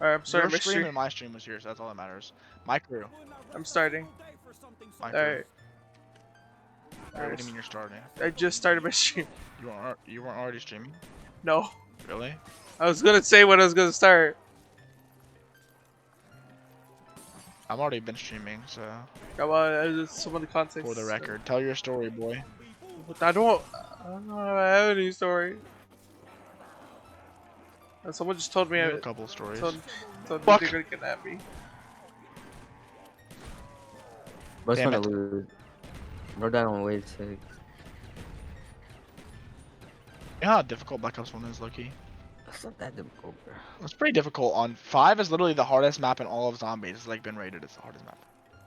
Alright, I'm starting Your my stream stream. and my stream was here, so that's all that matters. My crew. I'm starting. My crew. Alright. What do you mean you're starting? I just started my stream. You weren't already streaming? No. Really? I was gonna say when I was gonna start. I've already been streaming, so Come on, some of the context. for the record, tell your story, boy. I don't have any story. Someone just told me You have a couple stories. told me Fuck. they're gonna kidnap me. Bro, it's Damn gonna it. lose. We're down on wave 6. You know how difficult Black Ops 1 is, Loki? That's not that difficult, bro. It's pretty difficult. On 5 is literally the hardest map in all of zombies. It's like been rated as the hardest map.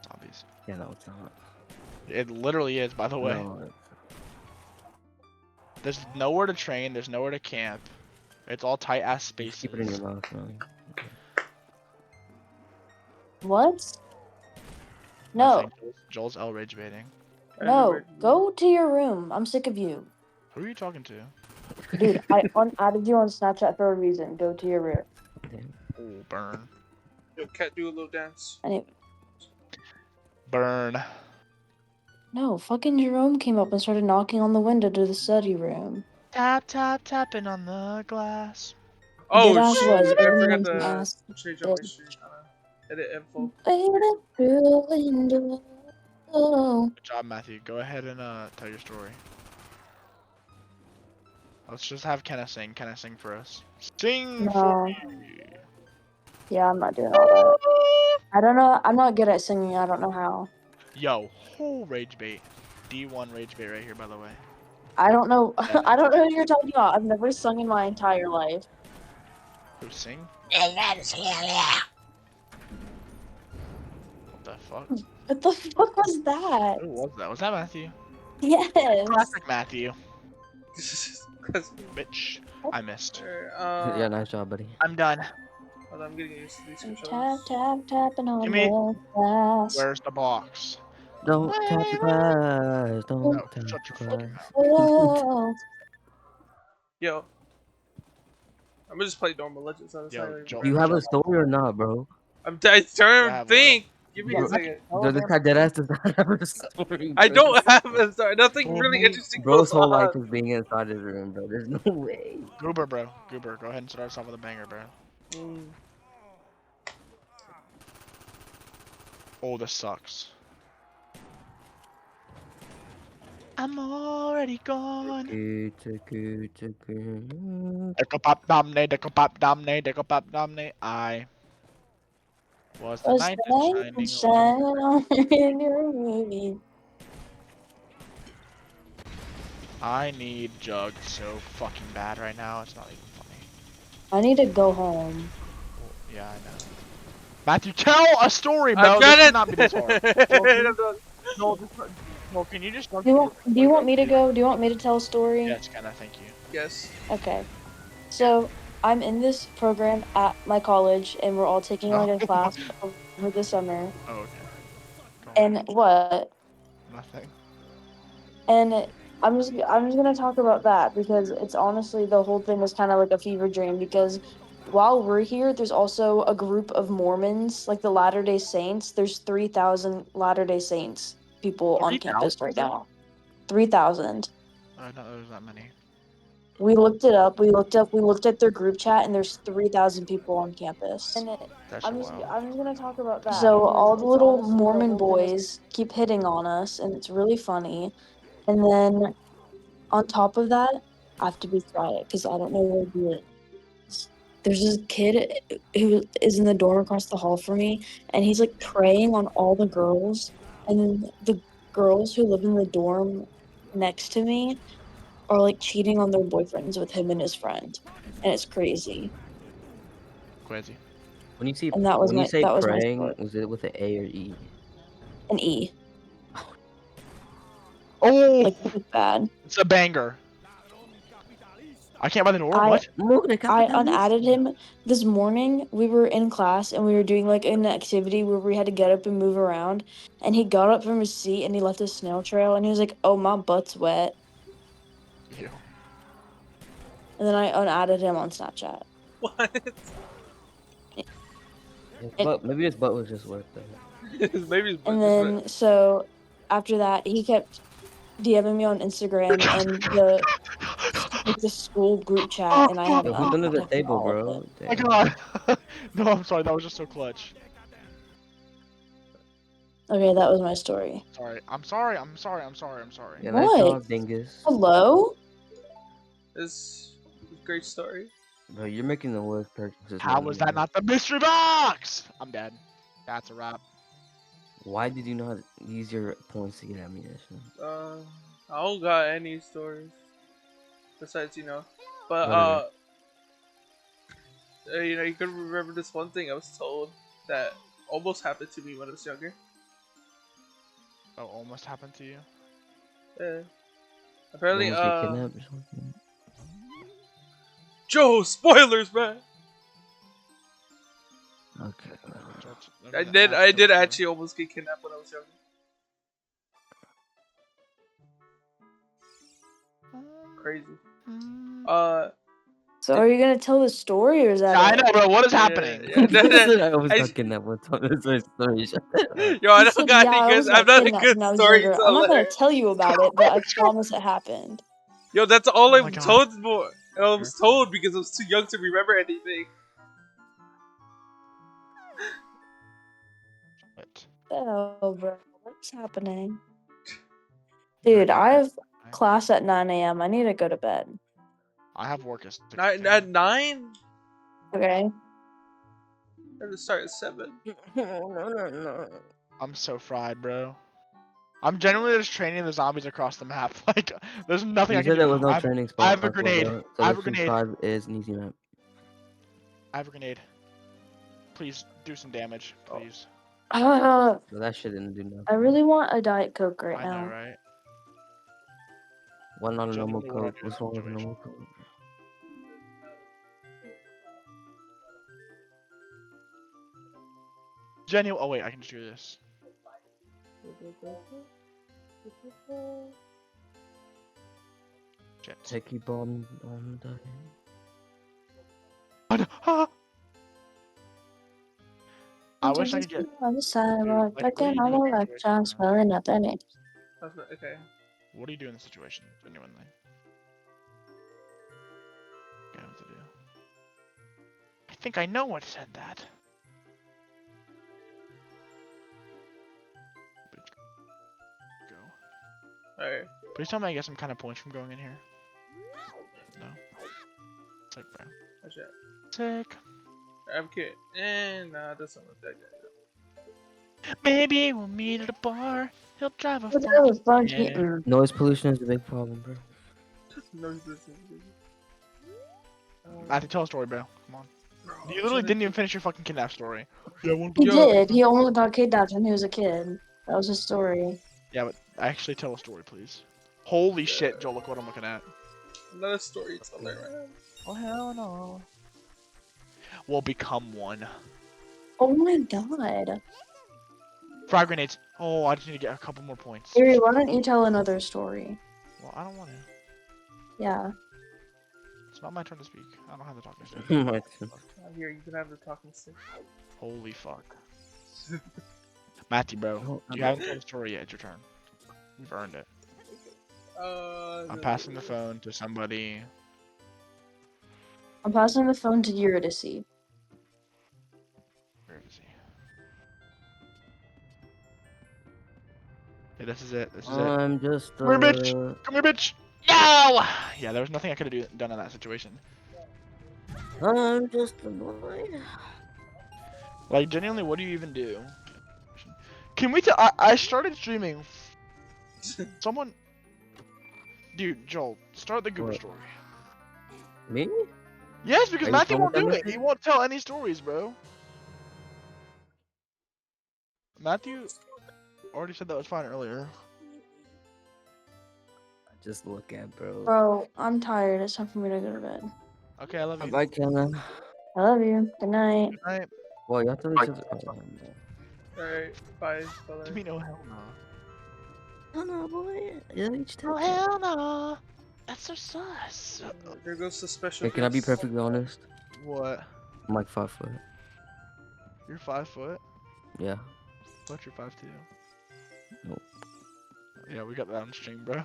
Zombies. Yeah, no, it's not. It literally is, by the way. No, There's nowhere to train, there's nowhere to camp. It's all tight ass spaces. keep it in your mouth, man. What? No, Nothing. Joel's L rage baiting. no. Go to your room. I'm sick of you. Who are you talking to? Dude, I added you on Snapchat for a reason. Go to your room. Ooh, burn. Yo, cat, do a little dance. Anyway, Burn. no, fucking Jerome came up and started knocking on the window to the study room. Tap, tap, tapping on the glass. Oh Deadass shit! was I forgot in to ass. change up my stream. Edit info. Baby, through the window. Good job, Matthew. Go ahead and tell your story. Let's just have Kenna sing. Kenna sing for us. Sing for No. me. Yeah, I'm not doing all that. I don't know. I'm not good at singing. I don't know how. Yo, whole rage bait. D1 rage bait right here, by the way. I don't know. I don't know who you're talking about. I've never sung in my entire life. Who sing? What the fuck? What the fuck was that? Who was that? Was that Matthew? Yes. Classic Matthew. Cause, Bitch. I missed. Yeah, nice job, buddy. I'm done. hold on, I'm getting used to these Tap, controls. tap, tapping on Gimme- the glass. Where's the box? Don't tap the glass. Don't No, tap shut the your fucking glass. mouth. Oh. Yo. I'm gonna just play normal Legends on this. Yo, Joel. Do you have a story or not, bro? I'm trying Yeah, to what? think. Give me a Bro, second. Yo, this guy deadass does not have a story. I bro. don't have a story. Nothing really interesting Bro's goes whole life on. is being inside his room, bro. There's no way. Goober, bro. Goober, go ahead and start us off with a banger, bro. Mm. Oh, this sucks. I'm already gone. Deco pop domne, deco pop domne, deco pop domne. I was the Was knight the light shining and shine on in your movie? I need Jug so fucking bad right now. It's not even funny. I need to go home. Well, yeah, I know. Matthew, tell a story, bro. I've got This it. cannot be this hard. No, can you just? Do you want me to go? Do you want me to tell a story? Yes, Kenna, thank you. Yes. Okay. So I'm in this program at my college, and we're all taking like a class over the summer. Oh, okay. Go on. And what? Nothing. And I'm just gonna talk about that because it's honestly the whole thing was kind of like a fever dream because while we're here, there's also a group of Mormons, like the Latter-day Saints. There's 3,000 Latter-day Saints people on campus right now. 3,000. I didn't know there was that many. We looked it up. We looked at their group chat, and there's 3,000 people on campus. And That's I'm just wild. gonna talk about that. So all the little Mormon boys keep hitting on us, and it's really funny. And then on top of that, I have to be quiet because I don't know where he is. There's this kid who is in the dorm across the hall from me, and he's like preying on all the girls. And then the girls who live in the dorm next to me are like cheating on their boyfriends with him and his friend, and it's crazy. Crazy. When you see And that was when my you say that was my praying, story. was it with an A or E? An E, Oh, like really bad. it's a banger. I can't buy the door. I What? unadded him this morning. We were in class and we were doing like an activity where we had to get up and move around. And he got up from his seat and he left a snail trail and he was like, "Oh, my butt's wet." Ew. And then I unadded him on Snapchat. What? Maybe his butt was just wet though. Maybe his butt And just then so after that, he kept DMing me on Instagram and the school group chat, Oh, and I fuck. have Yo, who's under the unprotected table, all of bro? it. My Damn. god. No, I'm sorry. That was just so clutch. Okay, that was my story. Sorry. I'm sorry. I'm sorry. I'm sorry. I'm sorry. Yeah, nice What? job, dingus. Hello? It's a great story. Bro, you're making the worst purchases. How known was to that man. not the mystery box? I'm dead. That's a wrap. Why did you not use your points to get ammunition? I don't got any stories besides but Whatever. you could remember this one thing I was told that almost happened to me when I was younger. Oh, almost happened to you. Yeah. You Apparently, almost get kidnapped or something? Joe, spoilers, man. Okay. I did actually almost get kidnapped when I was younger. Crazy. So are you gonna tell the story, or is that Yeah, I it? know, bro. What is happening? Yeah, I almost I got kidnapped one time. That's my story. Yo, I He don't said, got "Yeah, any I good. almost I'm got not a kidnapped good when I was younger. I'm not gonna storyteller. tell you about it, but I promise it happened." Yo, that's all Oh I my was God. told. I was told because I was too young to remember anything. What? Oh, bro, what's happening? Dude, I have class at 9 a.m. I need to go to bed. I have work at 6 At a.m. 9, Okay. I had to start at 7. No. I'm so fried, bro. I'm genuinely just training the zombies across the map. Like, there's nothing You I can said do. there was no I have, training I spot. have a Okay, grenade. bro. I have a Solution grenade. 5 is an easy map. I have a grenade. Please do some damage, Oh. please. But that shit didn't do nothing. I really want a Diet Coke right I know, now. right? Why not a normal Genuinely, what do I coke? do in What's this wrong with a situation? normal coke? Oh wait, I can just do this. Shit. Techie bomb on the. I wish I could get. On the sidewalk, Like, what do looking you on do the in this left, situation, trying bro? smelling out their names. Okay. What do you do in this situation, genuinely? I don't know what to do. I think I know what said that. Go. Alright. Please tell me I get some kind of points from going in here. No. Sick, bro. Watch that. Sick. I'm kidding. Nah, it doesn't look that good. Maybe we'll meet at a bar. He'll drive a What's that with funky. funky? Yeah. Noise pollution is a big problem, bro. No, he doesn't. I have to tell a story, bro. Come on. You literally didn't even finish your fucking kidnap story. Yeah, one. He Yo. did. He almost got kidnapped when he was a kid. That was his story. Yeah, but actually tell a story, please. Holy shit, Joel, look what I'm looking at. I'm not a storyteller, man. Oh, hell no. We'll become one. Oh my god. Frag grenades. Oh, I just need to get a couple more points. Yuri, why don't you tell another story? Well, I don't want to. Yeah. It's not my turn to speak. I don't have the talking stick. My turn. Here, you can have the talking stick. Holy fuck. Matthew, bro. No, You haven't told the story yet. It's your turn. You've earned it. I'm passing the phone to somebody. I'm passing the phone to Eurydice. Where is he? Okay, this is it. This is it. I'm just. Come here, bitch! Come here, bitch! No! Yeah, there was nothing I could have done in that situation. I'm just a boy. Like, genuinely, what do you even do? Can we I started streaming. Someone... Dude, Joel, start the Goober What? story. Me? Yes, because Are you Matthew done won't with do that it. He mission? won't tell any stories, bro. Matthew already said that was fine earlier. Just look at, bro. Bro, I'm tired. It's time for me to go to bed. Okay, I love you. Bye, Kenna. I love you. Good night. Good night. Well, you have to reach his. Oh, Alright, bye. To me, no hell no. no, no, boy. You reached Oh it. hell no. That's so sus. There goes the special. Hey, can I be guest. perfectly honest? What? I'm like 5 foot. You're 5 foot. Yeah. But you're 5'2". Nope. Yeah, we got that on stream, bro.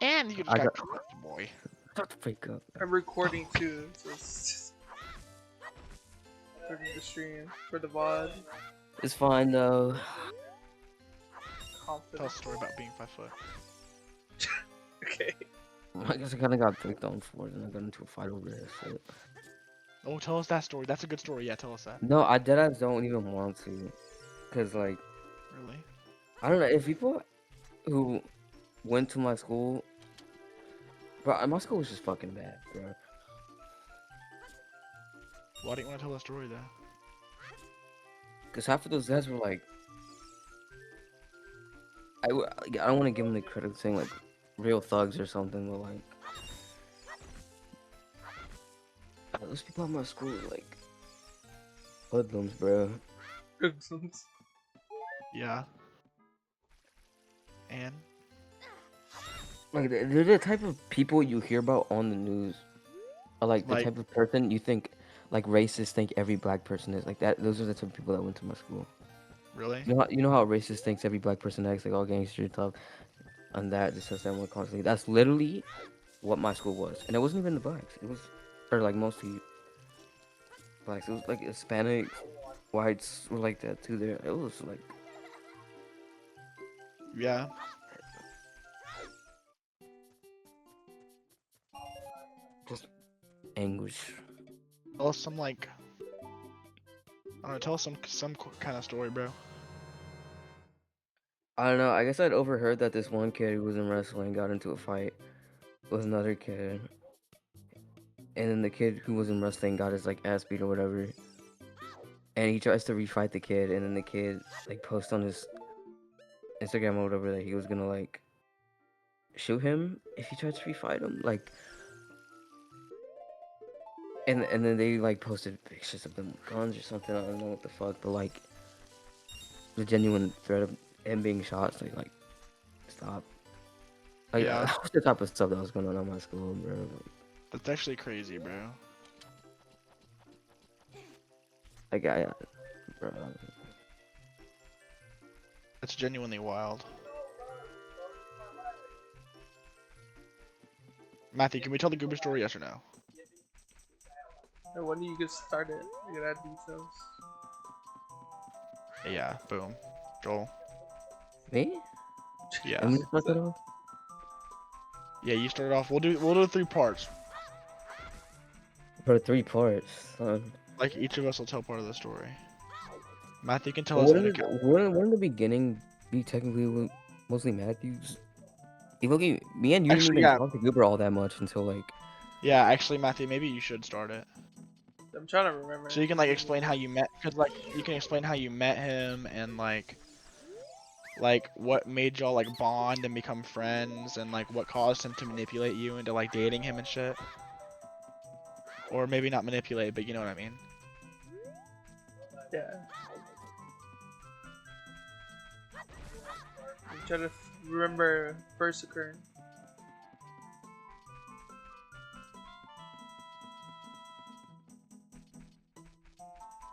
And you just I got got- correct, boy. Shut the freak up. I'm recording too, so it's just recording the stream for the VOD. It's fine though. Tell a Confidence. story about being 5 foot. Okay. I guess I kind of got picked on for it, and I got into a fight over this. So. Oh, tell us that story. That's a good story. Yeah, tell us that. No, I deadass don't even want to, cause like Really? I don't know if people who went to my school, bro, my school was just fucking bad, bro. Why do you want to tell that story, though? Cause half of those guys were like, I don't want to give them the credit of saying like real thugs or something, but like those people at my school were like hoodlums, bro. Yeah. And? Like they're the type of people you hear about on the news, or like the Like- type of person you think like racists think every black person is like that. Those are the type of people that went to my school. Really? You know how a racist thinks every black person acts like all gangster and tough, and that just says that one constantly. That's literally what my school was, and it wasn't even the blacks. It was, or like mostly blacks. It was like Hispanics, whites were like that too. There, it was like Yeah. just anguish. Tell us some, like... I don't know, tell us some kind of story, bro. I don't know. I guess I'd overheard that this one kid who was in wrestling got into a fight with another kid, and then the kid who was in wrestling got his like ass beat or whatever, and he tries to refight the kid, and then the kid like posts on his Instagram or whatever that he was gonna like shoot him if he tried to refight him, like, and then they like posted pictures of them with guns or something. I don't know what the fuck, but like the genuine threat of him being shot, so like stop. Like, Yeah. that was the type of stuff that was going on at my school, bro. That's actually crazy, bro. Like, bro. That's genuinely wild. Matthew, can we tell the goober story, yes or no? And when do you get started? You gotta add details. Yeah, boom. Joel. Me? Yeah. I'm gonna start that off? Yeah, you started off. We'll do 3 parts. For 3 parts, son. Like each of us will tell part of the story. Matthew can tell Well, us wouldn't, an account. wouldn't the beginning be technically mostly Matthew's? You look at me and you Actually, didn't even yeah. talk to Goober all that much until like. Yeah, actually, Matthew, maybe you should start it. I'm trying to remember. So you can like explain how you met, cause like you can explain how you met him and like what made y'all like bond and become friends and like what caused him to manipulate you into like dating him and shit. Or maybe not manipulate, but you know what I mean. Yeah. I'm trying to remember first occurrence.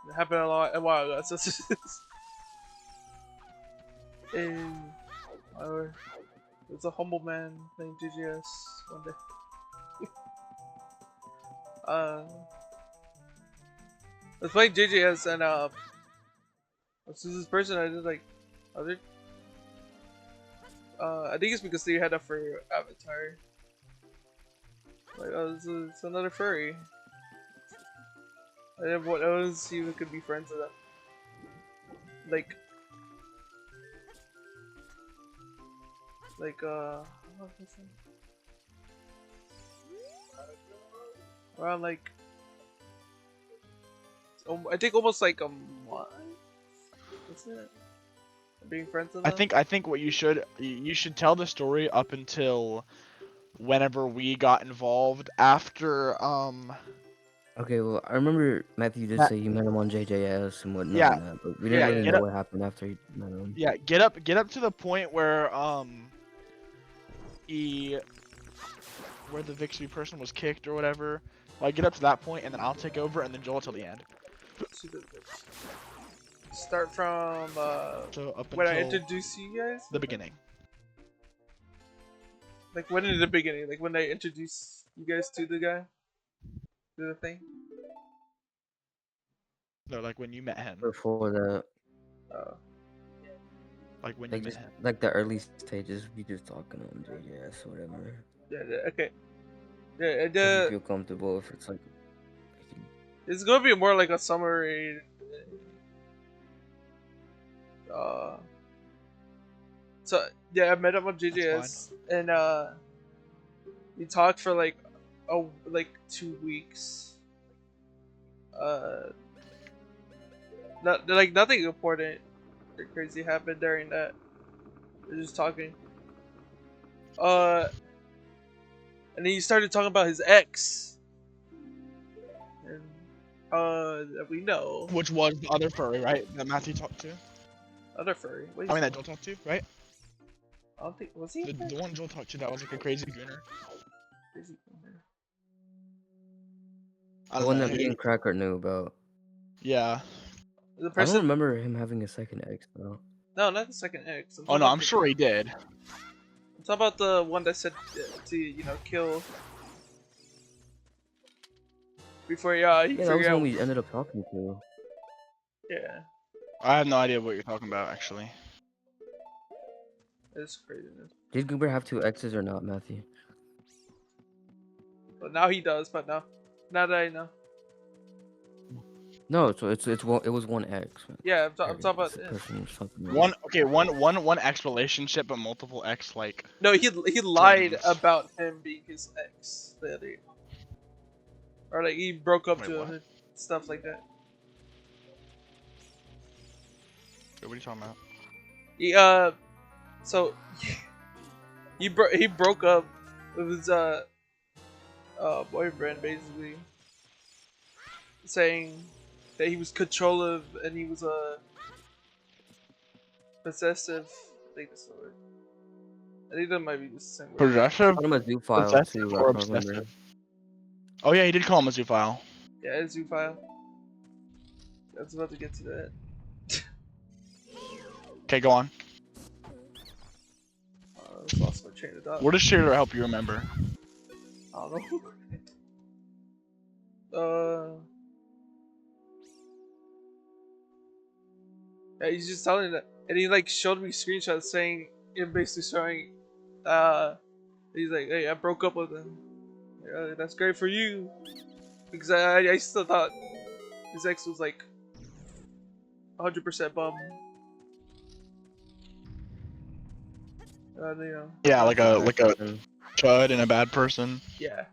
It happened a while ago. So and there's a humble man named GGS one day. I was playing JJS and this person I did like other I think it's because they had a furry avatar. Like oh it's another furry. I didn't want to see if we could be friends with them. What's his name? Around like I think almost like a month. What's it? Being friends with them? I think what you should tell the story up until whenever we got involved after Okay, well, I remember Matthew did Matt- say you met him on JJS and whatnot, Yeah. and that, but we Yeah, didn't really get know up- what happened after he met him. yeah, get up to the point where where the victory person was kicked or whatever. Like get up to that point and then I'll take over and then Joel till the end. to the start from So up when I until introduced you guys. the beginning. Like when in the beginning, like when I introduced you guys to the guy, to the thing. No, like when you met him. Before that, Uh, Like when you like met just him. like the early stages, we just talking on JJS or whatever. yeah, okay. Yeah, If you feel comfortable, if it's like it's gonna be more like a summary. Uh, so yeah, I met him on That's fine. JJS, and we talked for like 2 weeks. Uh, nothing important or crazy happened during that. We were just talking. And then he started talking about his ex, and that we know Which was the other furry, right? That Matthew talked to. other furry. What I is mean that Joel talked to, right? I don't think was he The one Joel talked to that was like a crazy gooner. crazy. I the don't one know. that me and Cracker knew about. Yeah. The I don't person? remember him having a second ex though. No, not the second ex. Oh no, I'm sure he did. I'm talking about the one that said to kill before he Yeah, that was figured the one out. we ended up talking to. Yeah, I have no idea what you're talking about actually. it's craziness. Did Goober have two exes or not, Matthew? But now he does. But now that I know. No, so it's one. It was one ex. Yeah, I'm talking about It's the him. person or something. One ex relationship, but multiple ex like No, he lied flings. about him being his ex. Or like he broke up Wait, to him what? and stuff like that. What are you talking about? He so he broke up with his boyfriend, basically saying that he was controlling and he was possessive. I think that's the word. I think that might be the same word. Possessive? Called him a zoophile Possessive too. I or can't remember. obsessive? Oh yeah, he did call him a zoophile. Yeah, it's file. I was about to get to that. Okay, go on. I just lost my train of thought. What does Shader help you remember? I don't know. Yeah, he's just telling that, and he like showed me screenshots saying, and basically showing, he's like, hey, I broke up with him. That's great for you, because I still thought his ex was like 100% bum. Yeah, like a person. chud and a bad person. Yeah.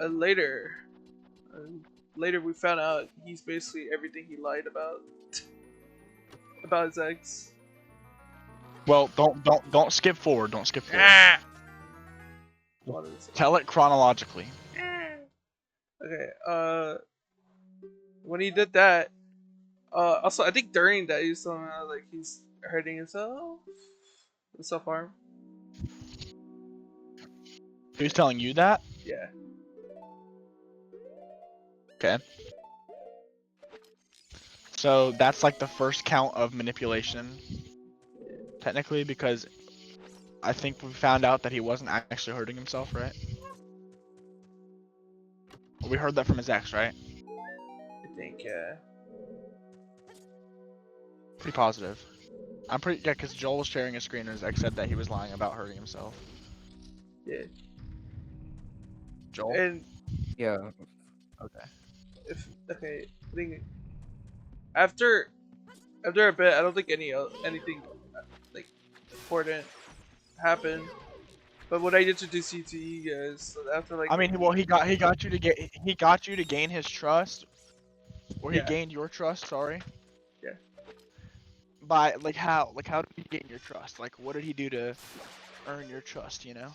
Later, later we found out he's basically everything he lied about his ex. Well, don't skip forward. Don't skip forward. Ah! Tell it chronologically. Okay. When he did that, also I think during that he was telling me like he's hurting himself, self harm. Who's telling you that? Yeah. Okay. So that's like the first count of manipulation, technically, because I think we found out that he wasn't actually hurting himself, right? We heard that from his ex, right? I think. Pretty positive. I'm pretty yeah, because Joel was sharing a screen and his ex said that he was lying about hurting himself. Yeah. Joel. And Yeah. Okay. I think after a bit, I don't think anything like important happened. But when I introduced you to you guys, so after like I mean, well, he got you to gain his trust, or he Yeah. gained your trust. Sorry. Yeah. By how did he gain your trust? Like, what did he do to earn your trust? You know.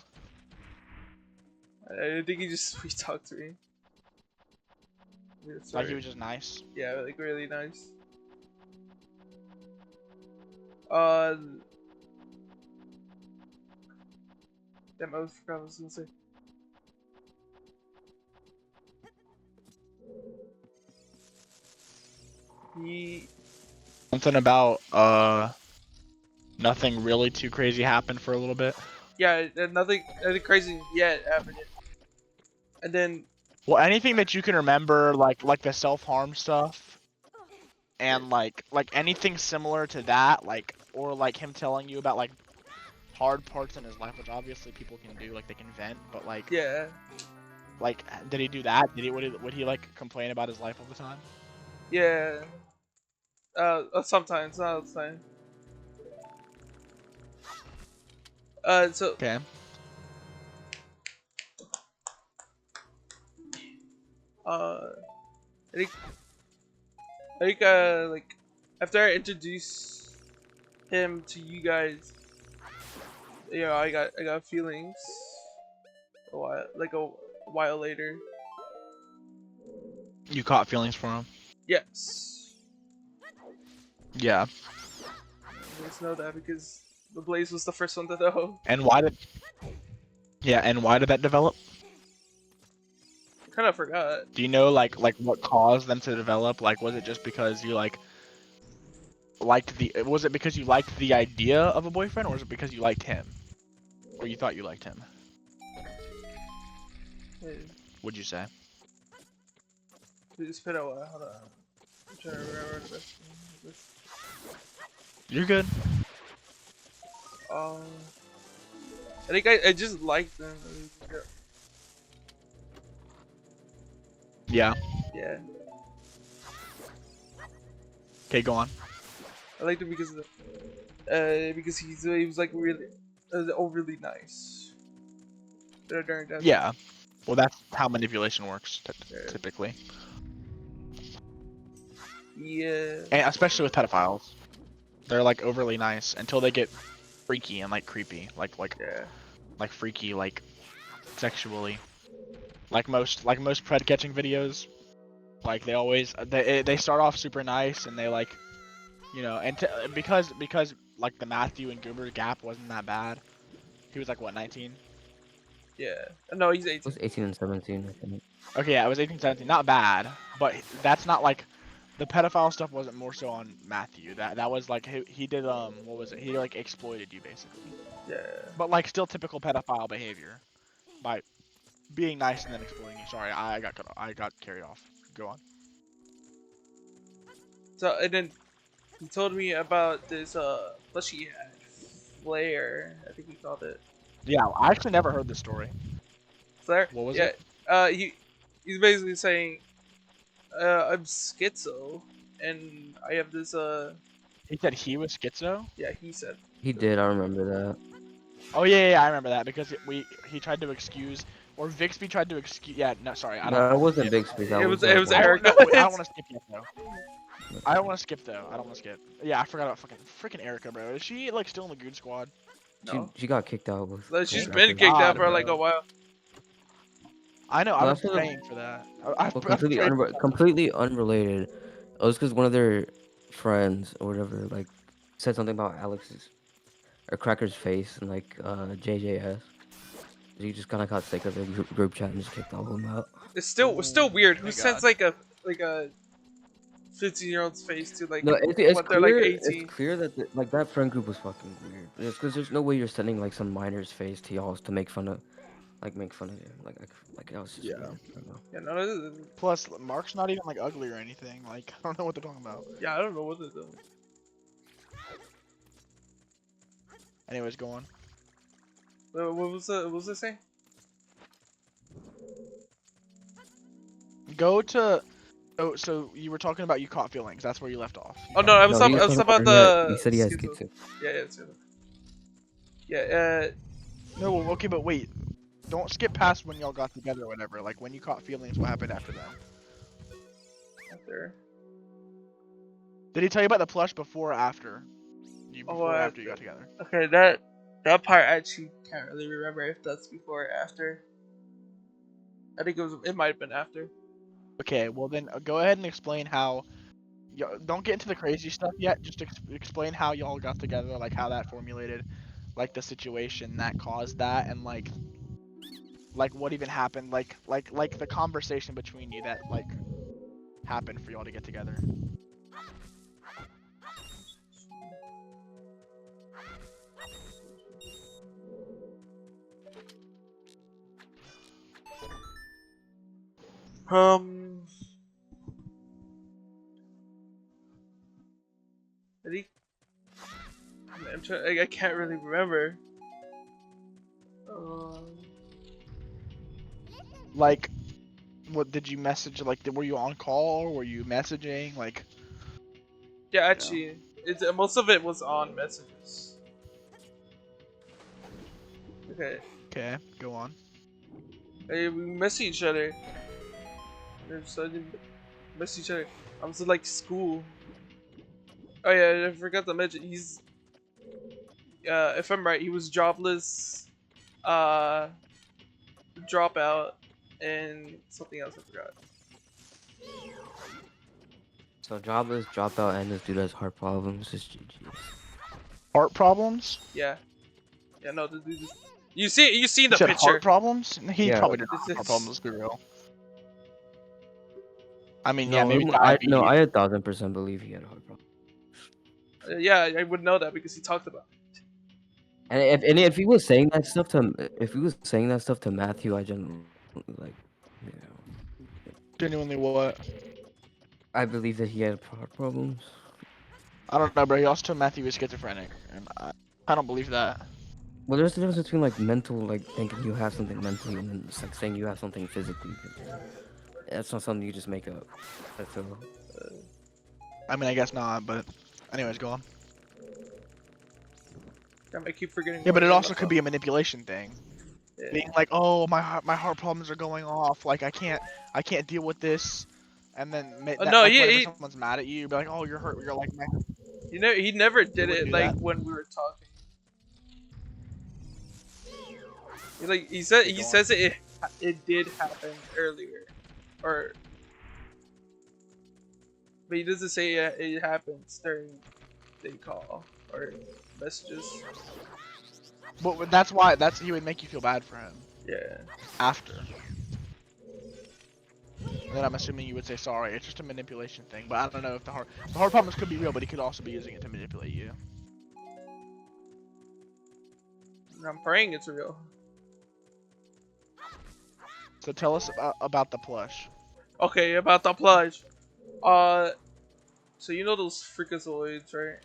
I think he just sweet talked to me. Yeah, Like he was just nice. Yeah, like really nice. Damn, I forgot what I was gonna say. he Something about nothing really too crazy happened for a little bit. yeah, nothing crazy yet happened yet. And then Well, anything that you can remember, like the self-harm stuff, and like anything similar to that, like or like him telling you about like hard parts in his life, which obviously people can do, like they can vent, but yeah, like did he do that? Did he would he like complain about his life all the time? yeah. Sometimes, not all the time. So Okay. uh, I think like after I introduce him to you guys, you know, I got feelings. A while later. You caught feelings for him. Yes. Yeah. I just know that because the Blaze was the first one to know. And why did? Yeah. And why did that develop? I kind of forgot. Do you know like what caused them to develop? Like, was it just because you like liked the? Was it because you liked the idea of a boyfriend, or was it because you liked him, or you thought you liked him? Hey, Would you say? please spit out. Hold on. I'm trying to remember the best. You're good. Um, I think I just liked them. Yeah. Yeah, Okay, go on. I liked him because he was like really overly nice. During that time. Yeah. Well, that's how manipulation works Yeah. typically, Yeah. and especially with pedophiles. They're like overly nice until they get freaky and like creepy, Yeah. like freaky, like sexually. Like most pred catching videos, like they always they start off super nice and they like and because like the Matthew and Goober gap wasn't that bad. He was like what 19? Yeah. No, he's It 18. was 18 and 17, I think. Okay, yeah, it was 18, 17. Not bad, but that's not like the pedophile stuff wasn't more so on Matthew. That was like he did what was it? He like exploited you basically. Yeah. But like still typical pedophile behavior by being nice and then exploiting you. Sorry, I got carried off. Go on. So and then he told me about this plushie he had, Flare. I think he called it Yeah, I actually never heard this story. Flare. What was Yeah. it? He's basically saying I'm schizo, and I have this He said he was schizo. yeah, he said. He did, I remember that. Oh yeah, I remember that because he tried to excuse or Vixby tried to excuse. Yeah, no, sorry, I don't. No, it wasn't Yeah. Bixby, that was It was one. I don't Erica. know. Wait, I don't want to skip yet though. I don't want to skip though. I don't want to skip. Yeah, I forgot about freaking Erica, bro. Is she like still in the Goon Squad? No. She got kicked out with She's Thank been kicked out God, for like a bro. while. I know. No, I've that's been for the praying for that. I've well, prayed. completely unrelated. It was because one of their friends or whatever like said something about Alex's or Cracker's face and like JJS. He just kind of got sick of the group chat and just kicked all of them out. It's still weird. Who Thank sends God. like a 15-year-old's face to like No, it's what they're like clear. It's 18? clear that like that friend group was fucking weird. It's because there's no way you're sending like some minor's face to y'all to make fun of him. Like that was just Yeah. weird. I don't know. Yeah, no, Plus, Mark's not even like ugly or anything. Like I don't know what they're talking about. yeah, I don't know what they're doing. Anyways, go on. What was it saying? Go to. Oh, so you were talking about you caught feelings. That's where you left off. Oh no, I was No, he talking, was talking about he the said he has schizo. schizo. Yeah, yeah. No, well, okay, but wait. Don't skip past when y'all got together or whatever. Like when you caught feelings, what happened after that? After. Did he tell you about the plush before or after? Oh, Before or after you got together? okay, that part I actually can't really remember if that's before or after. I think it might have been after. Okay, well then go ahead and explain how. Don't get into the crazy stuff yet. Just explain how y'all got together, like how that formulated, like the situation that caused that, and like what even happened, like the conversation between you that like happened for y'all to get together. Um, I think I'm trying. I can't really remember. Um, Like, what did you message? Like, were you on call? Were you messaging? Like, yeah, actually, it's most of it was on messages. Okay, okay, go on. hey, we miss each other. So I didn't miss each other. I was in like school. Oh yeah, I forgot to mention he's. If I'm right, he was jobless. Uh, dropout, and something else I forgot. So jobless, dropout, and this dude has heart problems. It's GG's. Heart problems? Yeah, yeah, no, the dude. You seen You the said heart picture? problems? He Yeah. probably did not This have heart is. problems. Let's be real. I mean, yeah, No, maybe I diabetes. 1000% believe he had heart problems. Yeah, I would know that because he talked about And if he was saying that stuff to Matthew, I genuinely like, you know, Genuinely, what? I believe that he had heart problems. I don't know, bro. He also told Matthew was schizophrenic, and I don't believe that. Well, there's a difference between like mental, like thinking you have something mentally, and then it's like saying you have something physically. That's not something you just make up. I feel. I mean, I guess not, but anyways, go on. Damn, I keep forgetting Yeah, where but it I also left could off. be a manipulation thing. Yeah. Being like, oh, my heart problems are going off. Like, I can't deal with this. And then that, No, like, whenever someone's mad at you, you'd be like, oh, you're hurt. You're like, man, he never he did wouldn't it do like that. when we were talking. He Okay, go on. says it did happen earlier, or but he doesn't say it happens during the call or messages. But that's he would make you feel bad for him Yeah. after. And then I'm assuming you would say sorry. It's just a manipulation thing. But I don't know if the heart problems could be real, but he could also be using it to manipulate you. I'm praying it's real. So tell us about the plush. Okay, about the plush. Uh, so you know those freakazoids, right?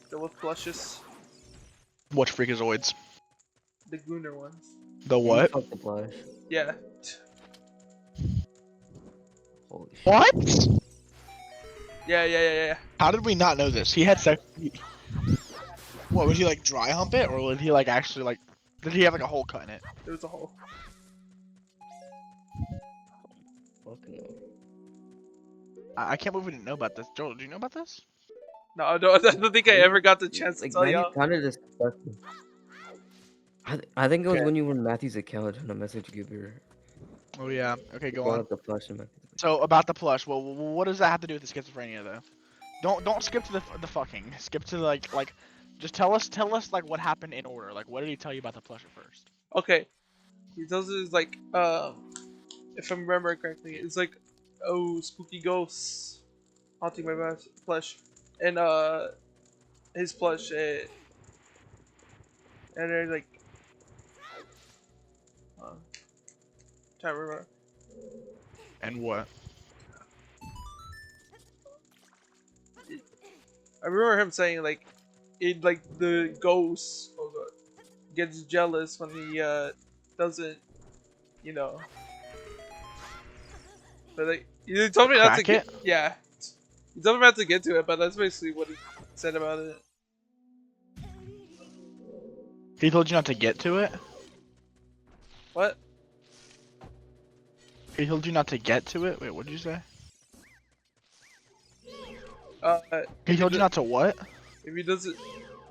The with plushes, What freakazoids? the Gunner ones. The You what? fucked the plush. Yeah. Holy shit. What? Yeah. How did we not know this? He had sex. What, would he like dry hump it, or would he like actually like? Did he have like a hole cut in it? There was a hole. Fucking hell. I can't believe we didn't know about this. Joel, do you know about this? No, I don't think I ever got the chance to Like tell Matthew's y'all. kind of disgusting. I think it was Okay. when you were in Matthew's account trying to message Gibber. Oh yeah. Okay, go Brought on. up the plush and Matthew. So about the plush. Well, what does that have to do with the schizophrenia though? Don't skip to the fucking. Skip to like. Just tell us like what happened in order. Like what did he tell you about the plush at first? Okay. He tells us like, if I remember correctly, it's like, oh, spooky ghosts haunting my flesh, and his plush, and they're like, trying to remember. And what? I remember him saying like, it like the ghost gets jealous when he doesn't, you know. But like, he told me not to Crack get. it? Yeah, he told me not to get to it, but that's basically what he said about it. He told you not to get to it? What? He told you not to get to it? Wait, what did you say? Uh, He told you not to what? if he doesn't,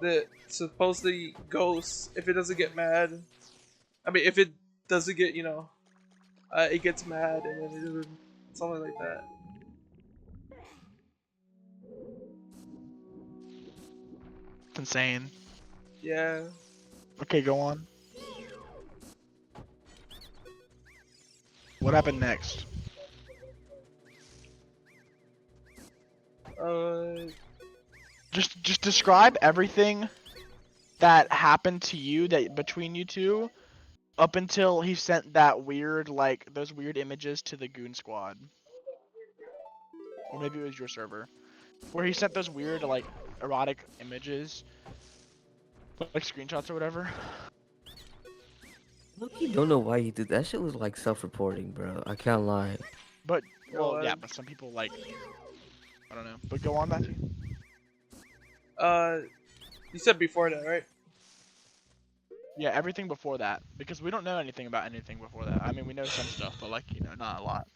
the supposedly ghost, if it doesn't get mad, I mean, if it doesn't get, you know, it gets mad and then it doesn't, something like that. It's insane. Yeah. Okay, go on. What happened next? Just describe everything that happened to you that between you two Up until he sent that weird, like, those weird images to the Goon Squad. Or maybe it was your server. Where he sent those weird, like, erotic images. Like, screenshots or whatever. Look, you don't know why he did that. Shit was like self-reporting, bro. I can't lie. But, Go well, yeah, on. but some people, like, I don't know. But go on, Matthew. You said before that, right? Yeah, everything before that. Because we don't know anything about anything before that. I mean, we know some stuff, but, like, you know, not a lot.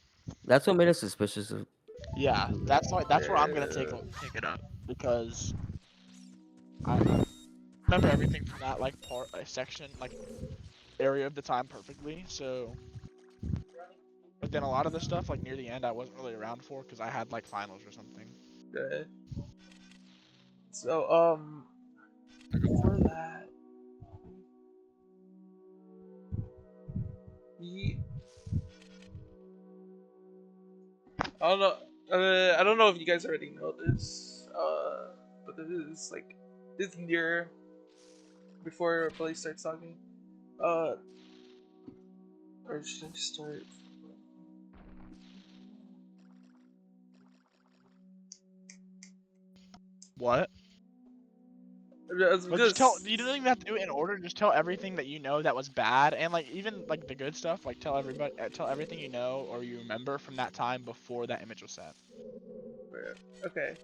That's what made us suspicious of. Yeah, that's where I'm gonna Yeah. take it up. Because I remember everything from that, like, section, like, area of the time perfectly, so... But then a lot of the stuff, like, near the end, I wasn't really around for, because I had, like, finals or something. Good. So, before that, he, I don't know. I don't know if you guys already know this. But this is like this year before Billy starts talking. Uh, or should I start? What? It's But just tell, because you don't even have to do it in order, just tell everything that you know that was bad, and, like, even, like, the good stuff, like, tell everybody, tell everything you know or you remember from that time before that image was sent. okay.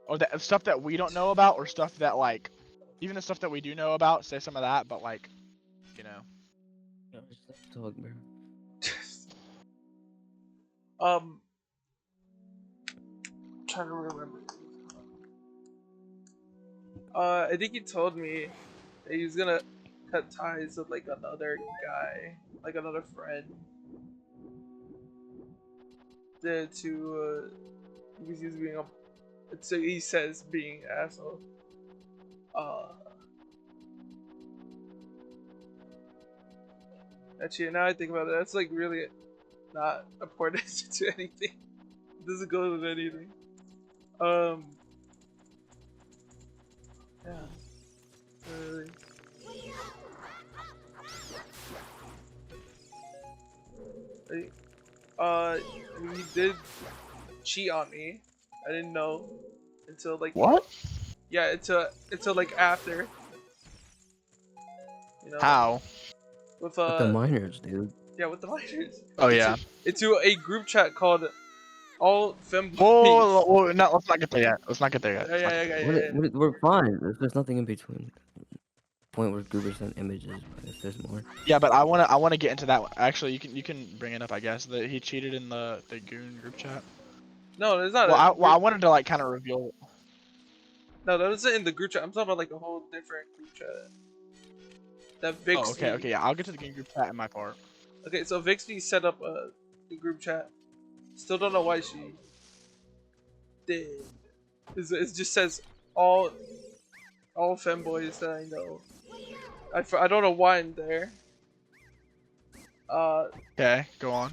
Or that stuff that we don't know about, or stuff that, like, even the stuff that we do know about, say some of that, but, like, you know. Yeah, just let me talk, bro. um, trying to remember. I think he told me that he was gonna cut ties with like another guy, like another friend, to because he was being a, so he says being an asshole. Uh, Actually, now I think about it, that's like really not important to anything. It doesn't go with anything. Um, yeah. Really. Like, I mean, he did cheat on me. I didn't know until like What? yeah, until like after, you know, How? with With the minors, dude. yeah, with the minors. Oh, Into yeah. into a group chat called All Whoa, Femboys. whoa, no, let's not get there yet. Let's not get there yet. Yeah, Let's not yeah, get yeah, there yet. yeah, yeah. We're fine. There's nothing in between. Point where Goober sent images, but if there's more. Yeah, but I wanna get into that one. Actually, you can bring it up, I guess. That he cheated in the Goon group chat. No, there's not Well, a I group. wanted to, like, kind of reveal. No, that wasn't in the group chat. I'm talking about like a whole different group chat. That Oh, okay, Vixby. okay, yeah. I'll get to the Goon group chat in my part. Okay, so Vixby set up the group chat. Still don't know why she did. It just says all all femboys that I know. I don't know why I'm there. Uh, Okay, go on.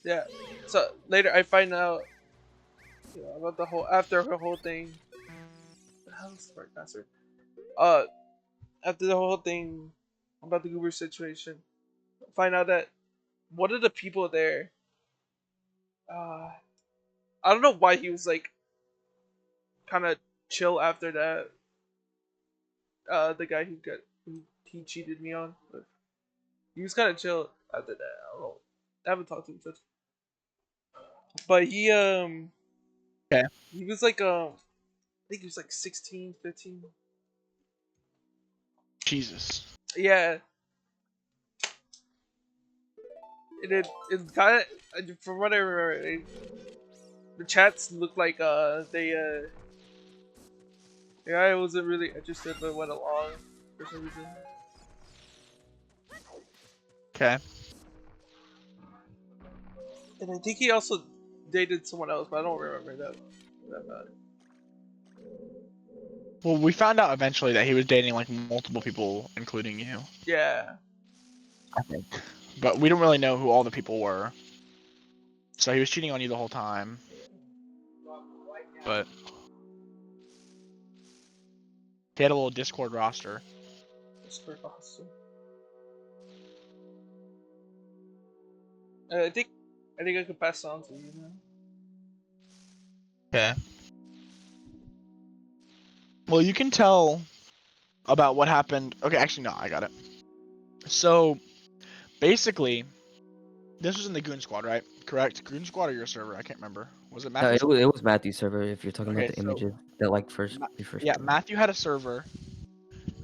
yeah. So later I find out, about the whole after the whole thing. The hell's smart bastard. Uh, After the whole thing about the Goober situation, find out that one of the people there. Uh, I don't know why he was like kind of chill after that. The guy who he cheated me on, but he was kind of chill after that. I don't know. I haven't talked to him since. But Okay. he was like I think he was like 16, 15. Jesus. Yeah, it kind of from what I remember, the chats looked like the guy wasn't really interested but went along for some reason. Okay. And I think he also dated someone else, but I don't remember that much. Well, we found out eventually that he was dating, like, multiple people, including you. Yeah. I think. But we don't really know who all the people were. So he was cheating on you the whole time. But he had a little Discord roster. It's pretty awesome. I think I could pass on to you now. Okay. Well, you can tell about what happened. Okay, actually, no, I got it. So, basically, this was in the Goon Squad, right? Correct? Goon Squad or your server? I can't remember. Was it No, Matthew's? it was Matthew's server. If you're talking about Okay, the so images that like first Ma- we first yeah, put up. Matthew had a server,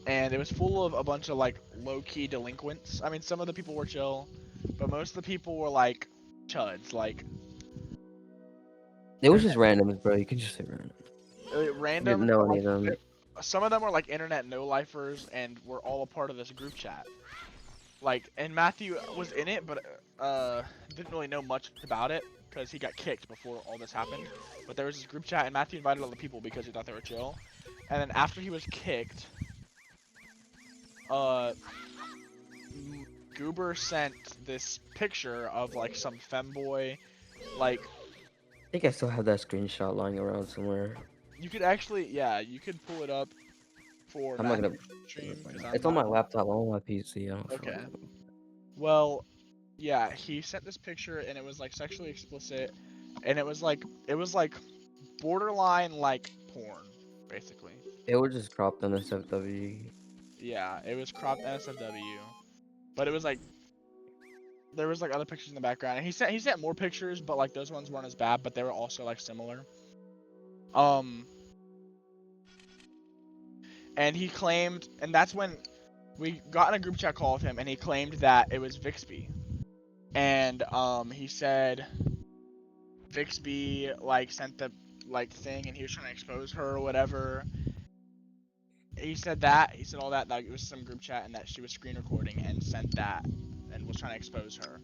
and it was full of a bunch of like low-key delinquents. I mean, some of the people were chill, but most of the people were like chuds, like It was just internet randoms, bro. You can just say random. I didn't random, know but any like of them. some of them were like internet no-lifers, and were all a part of this group chat. Like, and Matthew was in it, but didn't really know much about it because he got kicked before all this happened. But there was this group chat, and Matthew invited all the people because he thought they were chill. And then after he was kicked, uh, Goober sent this picture of like some femboy. Like, I think I still have that screenshot lying around somewhere. you could actually, yeah, you could pull it up for I'm not gonna. Matthew's stream because I'm It's on not. my laptop. I'm on my PC. I don't feel Okay. like. Well, yeah, he sent this picture and it was like sexually explicit, and it was like borderline like porn, basically. It was just cropped on SFW. Yeah, it was cropped NSFW, but it was like there was like other pictures in the background, and he sent more pictures, but like those ones weren't as bad, but they were also like similar. Um, and he claimed, and that's when we got in a group chat call with him, and he claimed that it was Vixby, and he said Vixby like sent the like thing, and he was trying to expose her or whatever. He said that. He said all that. Like it was some group chat, and that she was screen recording and sent that, and was trying to expose her.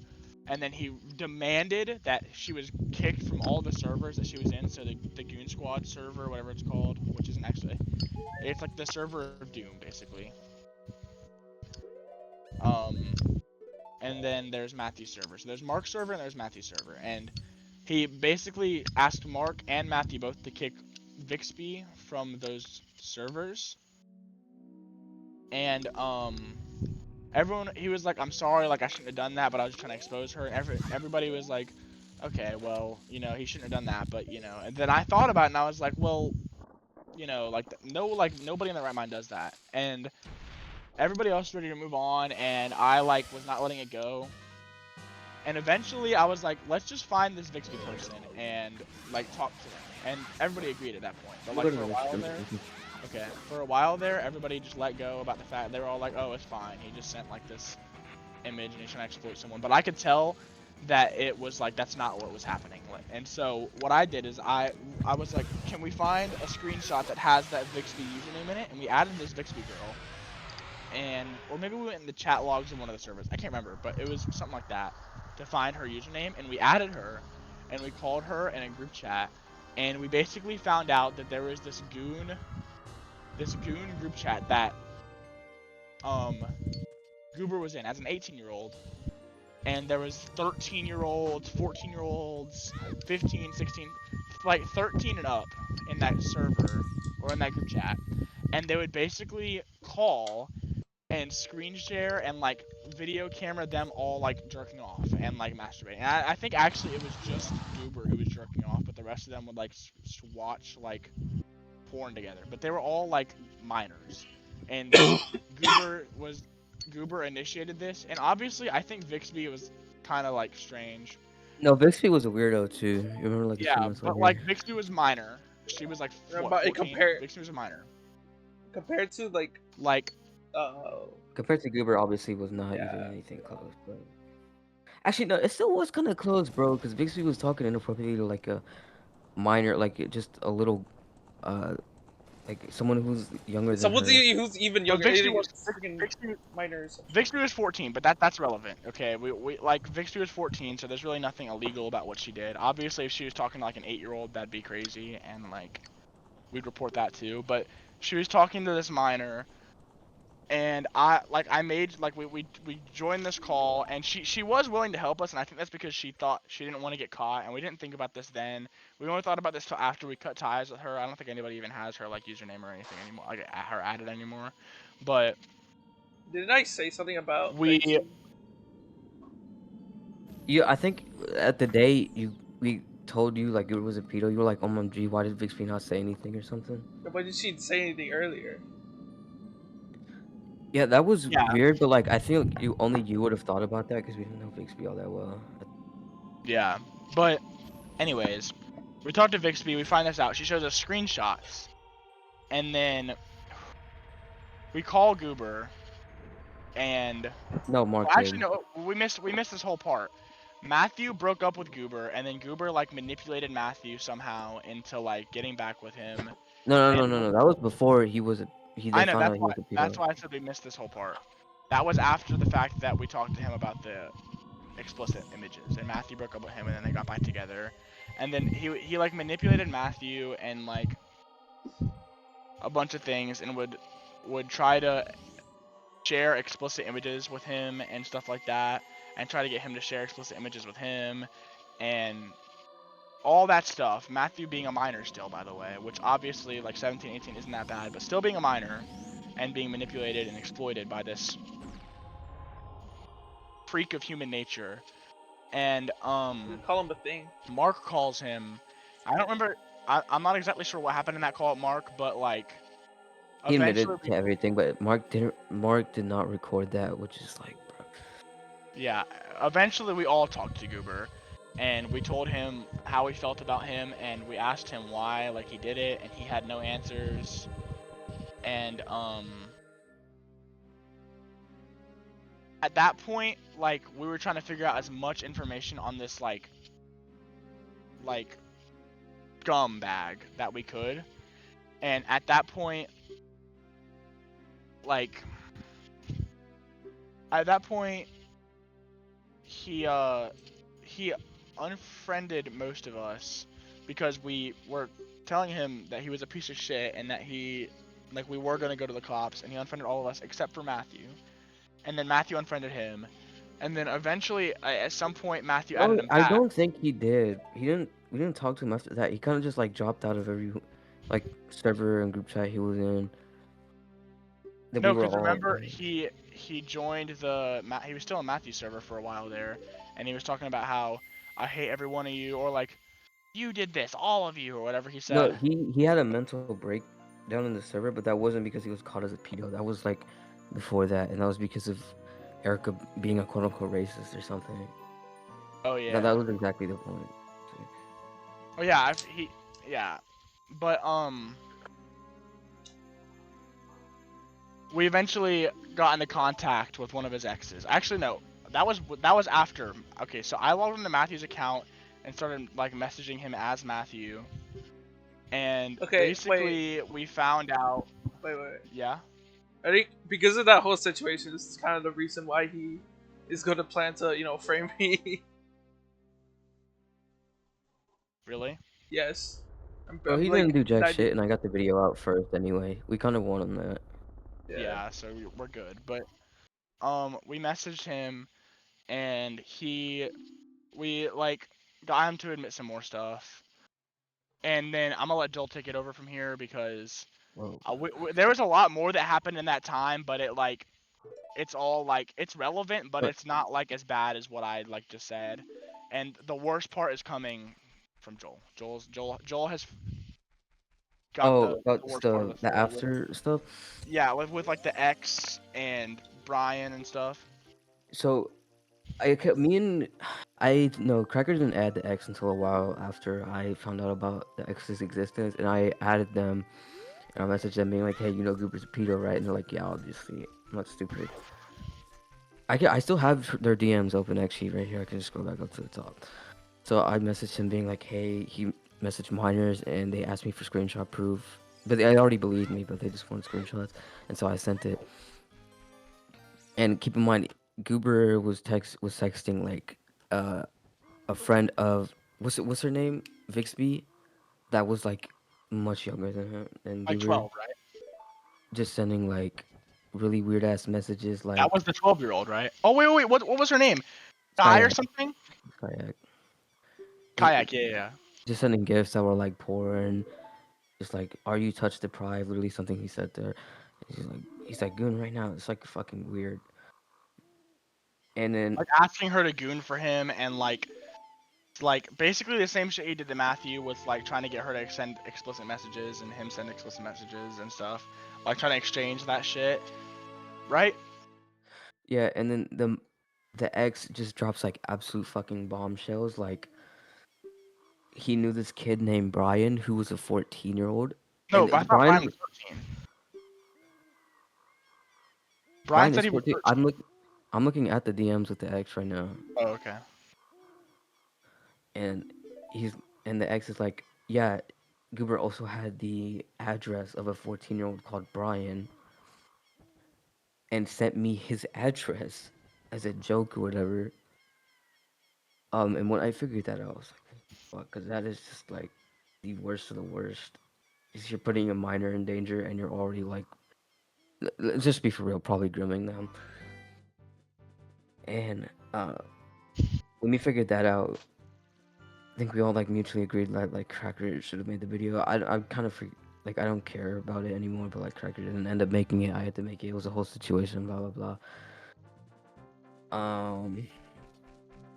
And then he demanded that she was kicked from all the servers that she was in. So the Goon Squad server, whatever it's called, which isn't actually. It's like the server of Doom, basically. Um, and then there's Matthew's server. So there's Mark's server and there's Matthew's server, and he basically asked Mark and Matthew both to kick Vixby from those servers. And everyone, he was like, I'm sorry, like I shouldn't have done that, but I was just trying to expose her. And everybody was like, okay, well, he shouldn't have done that, but And then I thought about it, and I was like, well, like no, like nobody in their right mind does that. And everybody else was ready to move on, and I like was not letting it go. And eventually, I was like, let's just find this Vixby person and like talk to them. And everybody agreed at that point. But We'll like go to for a the next while room. there, okay, for a while there, everybody just let go about the fact they were all like, oh, it's fine. He just sent like this image and he's trying to exploit someone. But I could tell that it was like that's not what was happening. And so what I did is I was like, can we find a screenshot that has that Vixby username in it? And we added this Vixby girl. And or maybe we went in the chat logs of one of the servers. I can't remember, but it was something like that to find her username, and we added her, and we called her in a group chat, and we basically found out that there was this goon group chat that Goober was in as an 18-year-old, and there was 13-year-olds, 14-year-olds, 15, 16, like 13 and up in that server or in that group chat, and they would basically call and screen share and like video camera them all like jerking off and like masturbating. And I think actually it was just Goober who was jerking off, but the rest of them would like watch like porn together. But they were all like minors, and Goober initiated this, and obviously I think Vixby was kind of like strange. No, Vixby was a weirdo too. You remember like a few Yeah, months but later. like Vixby was minor. She was like what, But it 14? Vixby was a minor. compared to like Like uh Compared to Goober, obviously was not even yeah. anything close. But actually, no, it still was kind of close, bro. Because Bixby was talking inappropriately to like a minor, like just a little, uh, like someone who's younger than Someone's her. who's even but younger. It's freaking Vixby minors. Vixby was 14, but that's relevant. Okay, we like Vixby was 14, so there's really nothing illegal about what she did. Obviously, if she was talking to like an 8-year-old, that'd be crazy, and like we'd report that too. But she was talking to this minor, and I made like we joined this call, and she was willing to help us, and I think that's because she thought she didn't want to get caught, and we didn't think about this then. We only thought about this till after we cut ties with her. I don't think anybody even has her like username or anything anymore, like her added anymore. But Didn't I say something about we like You, I think at the day we told you like it was a pedo, you were like, "OMG, why did Vixby not say anything or something?" Why did she say anything earlier? Yeah, that was Yeah, weird, but like I think you would have thought about that because we didn't know Vixby all that well. yeah. But anyways, we talked to Vixby. We find this out. She shows us screenshots, and then we call Goober, and No, well, Mark actually did. no, we missed this whole part. Matthew broke up with Goober, and then Goober like manipulated Matthew somehow into like getting back with him. And No. That was before he was a he. They I know found out that's he why was a that's pedo. why I said we missed this whole part. That was after the fact that we talked to him about the explicit images, and Matthew broke up with him, and then they got back together, and then he like manipulated Matthew and like a bunch of things, and would try to share explicit images with him and stuff like that, and try to get him to share explicit images with him, and all that stuff. Matthew being a minor still, by the way, which obviously like 17, 18 isn't that bad, but still being a minor and being manipulated and exploited by this freak of human nature. And Call him a thing. Mark calls him. I don't remember. I'm not exactly sure what happened in that call at Mark, but like He eventually, admitted to everything, but Mark didn't. Mark did not record that, which is like, bro. yeah, eventually we all talked to Goober, and we told him how we felt about him, and we asked him why like he did it, and he had no answers. And at that point, like we were trying to figure out as much information on this like gum bag that we could. And at that point, like at that point, he unfriended most of us because we were telling him that he was a piece of shit and that he like we were gonna go to the cops, and he unfriended all of us except for Matthew. And then Matthew unfriended him, and then eventually at some point Matthew added No, him I back. don't think he did. He didn't. We didn't talk to him after that. He kind of just like dropped out of every like server and group chat he was in. That we No, were because all. remember he joined he was still in Matthew's server for a while there, and he was talking about how I hate every one of you, or like you did this, all of you, or whatever he No, said. he had a mental break down in the server, but that wasn't because he was caught as a pedo. That was like before that, and that was because of Erica being a quote unquote racist or something. Oh No, yeah. that was exactly the point. Oh yeah, yeah, but we eventually got into contact with one of his exes. Actually, no, that was after. Okay, so I logged into Matthew's account and started like messaging him as Matthew, and Okay, wait, basically we found out. wait. Yeah, I think because of that whole situation, this is kind of the reason why he is going to plan to, frame me. really? Yes, Well, I'm he didn't like do jack 90. shit, and I got the video out first anyway. We kind of won on that. Yeah. Yeah, so we're good. But we messaged him, and we like got him to admit some more stuff, and then I'm gonna let Joel take it over from here because Whoa. there was a lot more that happened in that time, but it's all like it's relevant, but But it's not like as bad as what I like just said. And the worst part is coming from Joel. Joel has got oh, the about worst part of the the story with after stuff. yeah with like the X and Brian and stuff. So me and I no Cracker didn't add the X until a while after I found out about the X's existence, and I added them. And I messaged them being like, "Hey, you know Goober's a pedo, right?" And they're like, "Yeah, obviously. I'm not stupid." I still have their DMs open actually right here. I can just scroll back up to the top. So I messaged him being like, "Hey," he messaged minors and they asked me for screenshot proof, but they already believed me, but they just wanted screenshots, and so I sent it. And keep in mind, Goober was texting like uh, a friend of what's her name, Vixby, that was like much younger than her, and Like Goober 12, right? just sending like really weird ass messages That like was the 12-year-old, right? Oh wait, what was her name? Guy or kayak, something? kayak, Kayak, yeah. just sending gifts that were like porn, just like, "Are you touch deprived?" Literally something he said there. He's like, "Goon right now." It's like fucking weird. And then Like asking her to goon for him and like basically the same shit he did to Matthew with like trying to get her to send explicit messages and him send explicit messages and stuff. Like trying to exchange that shit. Right? yeah, and then the ex just drops like absolute fucking bombshells. Like he knew this kid named Brian who was a 14-year-old, No, and but I thought Brian Brian was 14. Brian Brian said is he was 14. 13. I'm looking at the DMs with the ex right now, Oh, okay. and he's and the ex is like, yeah, Goober also had the address of a 14-year-old called Brian, and sent me his address as a joke or whatever. And when I figured that out, I was like, fuck, because that is just like the worst of the worst. Is you're putting a minor in danger, and you're already like, let's just be for real, probably grooming them. And when we figured that out, I think we all like mutually agreed that like Cracker should have made the video. I kind of like I don't care about it anymore, but like Cracker didn't end up making it. I had to make it. It was a whole situation, blah blah blah.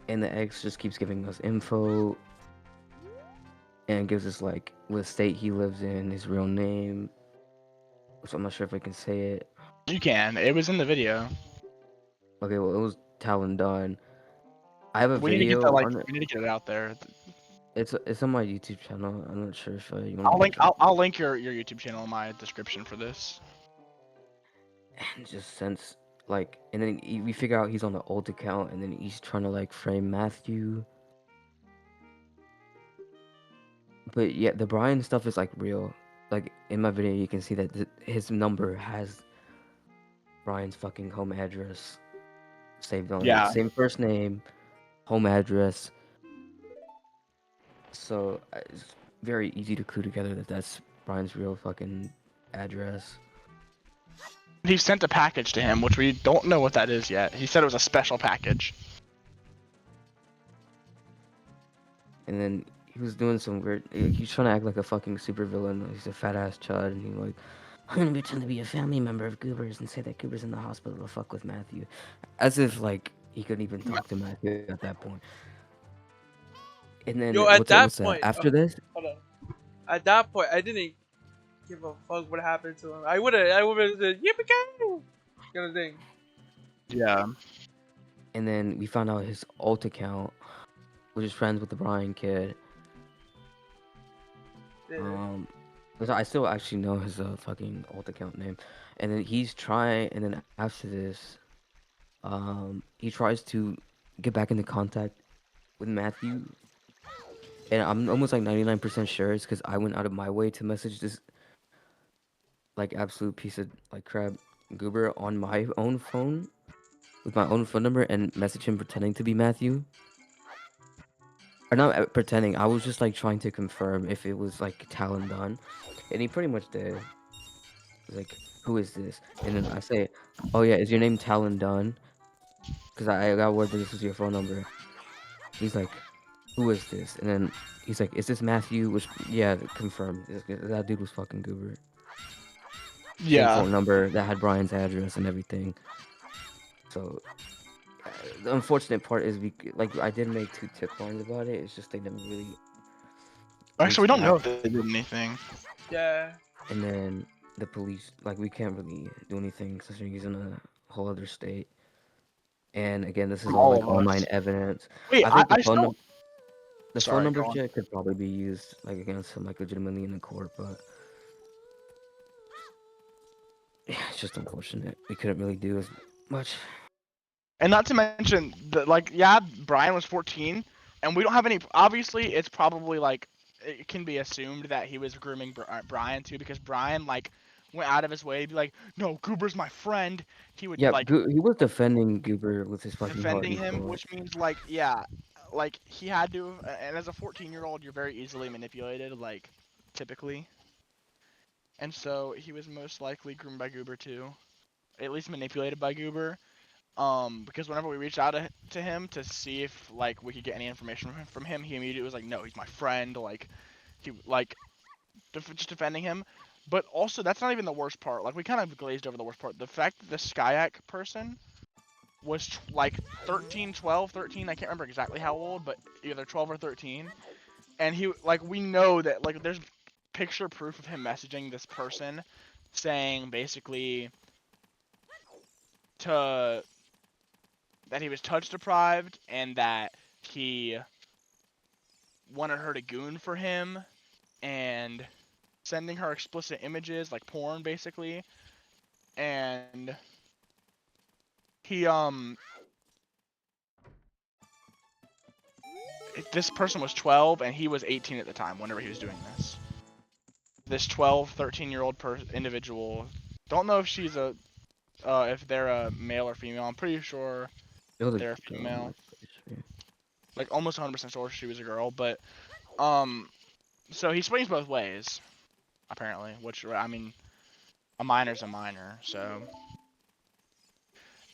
And the ex just keeps giving us info and gives us like what state he lives in, his real name, which I'm not sure if I can say it. You can. It was in the video. Okay, well it was Talon Dawn. I have a We need to get video that like on it. we need to get it out there. It's on my YouTube channel. I'm not sure if you want I'll to link watch it. I'll link your YouTube channel in my description for this. And just since like, and then we figure out he's on the old account, and then he's trying to like frame Matthew. But yeah, the Brian stuff is like real. Like in my video, you can see that his number has Brian's fucking home address saved on it. Yeah. Same first name, home address. So it's very easy to clue together that that's Brian's real fucking address. He sent a package to him, which we don't know what that is yet. He said it was a special package. And then he was doing some weird. He's trying to act like a fucking supervillain. He's a fat ass chud, and he's like, "I'm gonna pretend to be a family member of Goober's and say that Goober's in the hospital to fuck with Matthew," as if like he couldn't even talk to Matthew at that point. And then Yo, at that what's that? point, After this, hold on. At that point, I didn't give a fuck what happened to him. I would have said yippee kind of thing. Yeah. and then we found out his alt account, which is friends with the Brian kid. Yeah. But I still actually know his fucking alt account name. And then he's trying, and then after this, he tries to get back into contact with Matthew. And I'm almost like 99% sure it's because I went out of my way to message this like absolute piece of like crap Goober on my own phone with my own phone number and message him pretending to be Matthew. Or not pretending, I was just like trying to confirm if it was like Talon Dunn. And he pretty much did. He's like, who is this? And then I say, oh yeah, is your name Talon Dunn? Because I got word that this was your phone number. He's like, who is this? And then he's like, is this Matthew? Which, yeah, confirmed. That dude was fucking Goober. Same Yeah. phone number that had Brian's address and everything. So the unfortunate part is like I did make 2 tip lines about it. It's just they never really Actually, we reached don't know back. if they did anything. Yeah. And then the police, like we can't really do anything since he's in a whole other state. And again, this is From all all like of online us. evidence. Wait, I think I still. the phone Sorry, number go on. shit could probably be used like against him like legitimately in the court, but yeah, it's just unfortunate. We couldn't really do as much. And not to mention that, like, yeah, Brian was 14, and we don't have any. Obviously, it's probably like it can be assumed that he was grooming Brian too, because Brian like went out of his way to be like, "No, Goober's my friend." He would Yeah, like He was defending Goober with his fucking heart defending and him, soul. which means like, yeah, like he had to. And as a 14-year-old, you're very easily manipulated, like typically. And so he was most likely groomed by Goober too, at least manipulated by Goober. Because whenever we reached out to him to see if like we could get any information from him, he immediately was like, "No, he's my friend." Like he like just defending him. But also, that's not even the worst part. Like we kind of glazed over the worst part. The fact that the Skyak person was like 13, 12, 13. I can't remember exactly how old, but either 12 or 13. And he like we know that like there's picture proof of him messaging this person, saying basically to that he was touch deprived and that he wanted her to goon for him and sending her explicit images like porn basically. And he this person was 12 and he was 18 at the time whenever he was doing this. This 12, 13-year-old individual, don't know if she's a if they're a male or female. I'm pretty sure It was a they're a girl, I'm female. pretty sure. Like almost 100% sure she was a girl, but um so he swings both ways apparently, which I mean a minor's a minor, so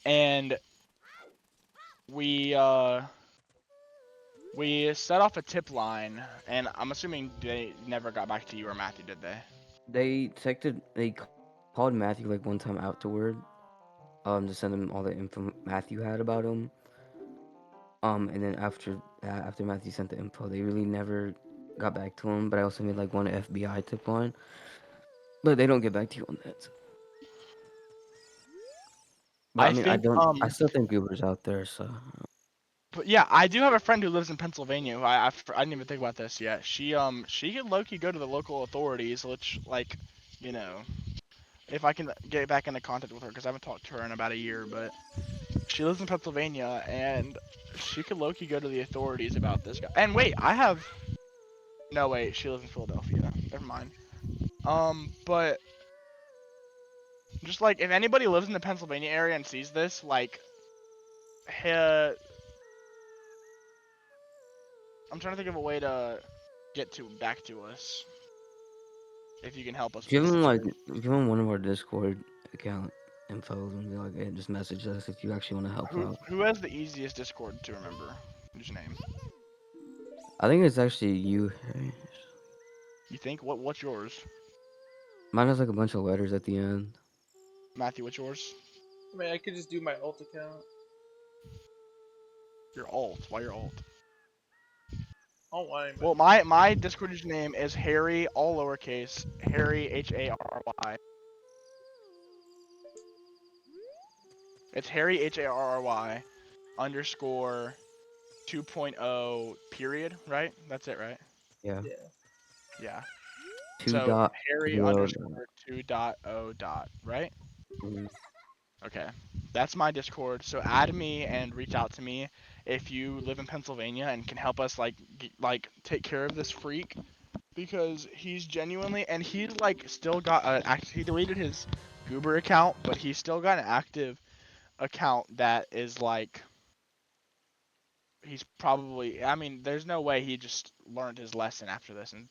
and we we set off a tip line, and I'm assuming they never got back to you or Matthew, did they? They called Matthew like one time afterward, to send him all the info Matthew had about him. And then after that, after Matthew sent the info, they really never got back to him. But I also made like one FBI tip line, but they don't get back to you on that. But I I mean, think I still think Uber's out there, so. but yeah, I do have a friend who lives in Pennsylvania. Who I didn't even think about this yet. She could low key go to the local authorities, which like, you know, if I can get back into contact with her because I haven't talked to her in about a year, but she lives in Pennsylvania and she could low key go to the authorities about this guy. And wait, I have no wait, she lives in Philadelphia. Never mind. But just like if anybody lives in the Pennsylvania area and sees this, like, uh, I'm trying to think of a way to get to back to us. If you can help us with Give this him like, situation. give him one of our Discord account info and be like, hey, just message us if you actually want to help out. Who has the easiest Discord to remember? Whose name? I think it's actually you, Harry. You think? What's yours? Mine has like a bunch of letters at the end. Matthew, what's yours? I mean, I could just do my alt account. Your alt. Why your alt? Oh, why? Well, my Discord username is Harry, all lowercase, Harry Harry. It's Harry Harry underscore 2.0 period, right? That's it, right? Yeah. Yeah. Yeah. Two So dot Harry zero. underscore 2.0 dot, right? Mhm. Okay. That's my Discord. So add me and reach out to me if you live in Pennsylvania and can help us like take care of this freak because he's genuinely and he's like still got an he deleted his Goober account, but he's still got an active account that is like he's probably I mean there's no way he just learned his lesson after this and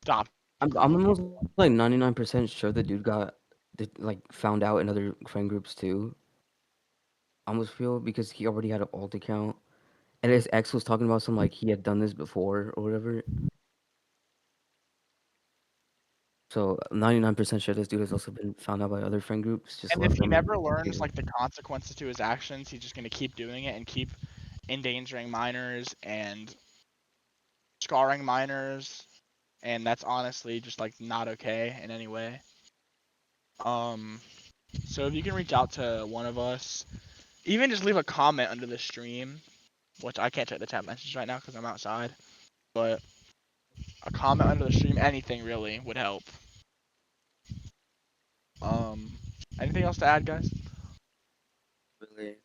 stopped. I'm almost like 99% sure the dude got like found out in other friend groups too. I almost feel because he already had an alt account, and his ex was talking about some like he had done this before or whatever. So 99% sure this dude has also been found out by other friend groups. Just And if left he them. never learns like the consequences to his actions, he's just gonna keep doing it and keep endangering minors and scarring minors, and that's honestly just like not okay in any way. Um, so if you can reach out to one of us, even just leave a comment under the stream, which I can't check the chat message right now because I'm outside, but a comment under the stream, anything really would help. Um, anything else to add, guys? Really?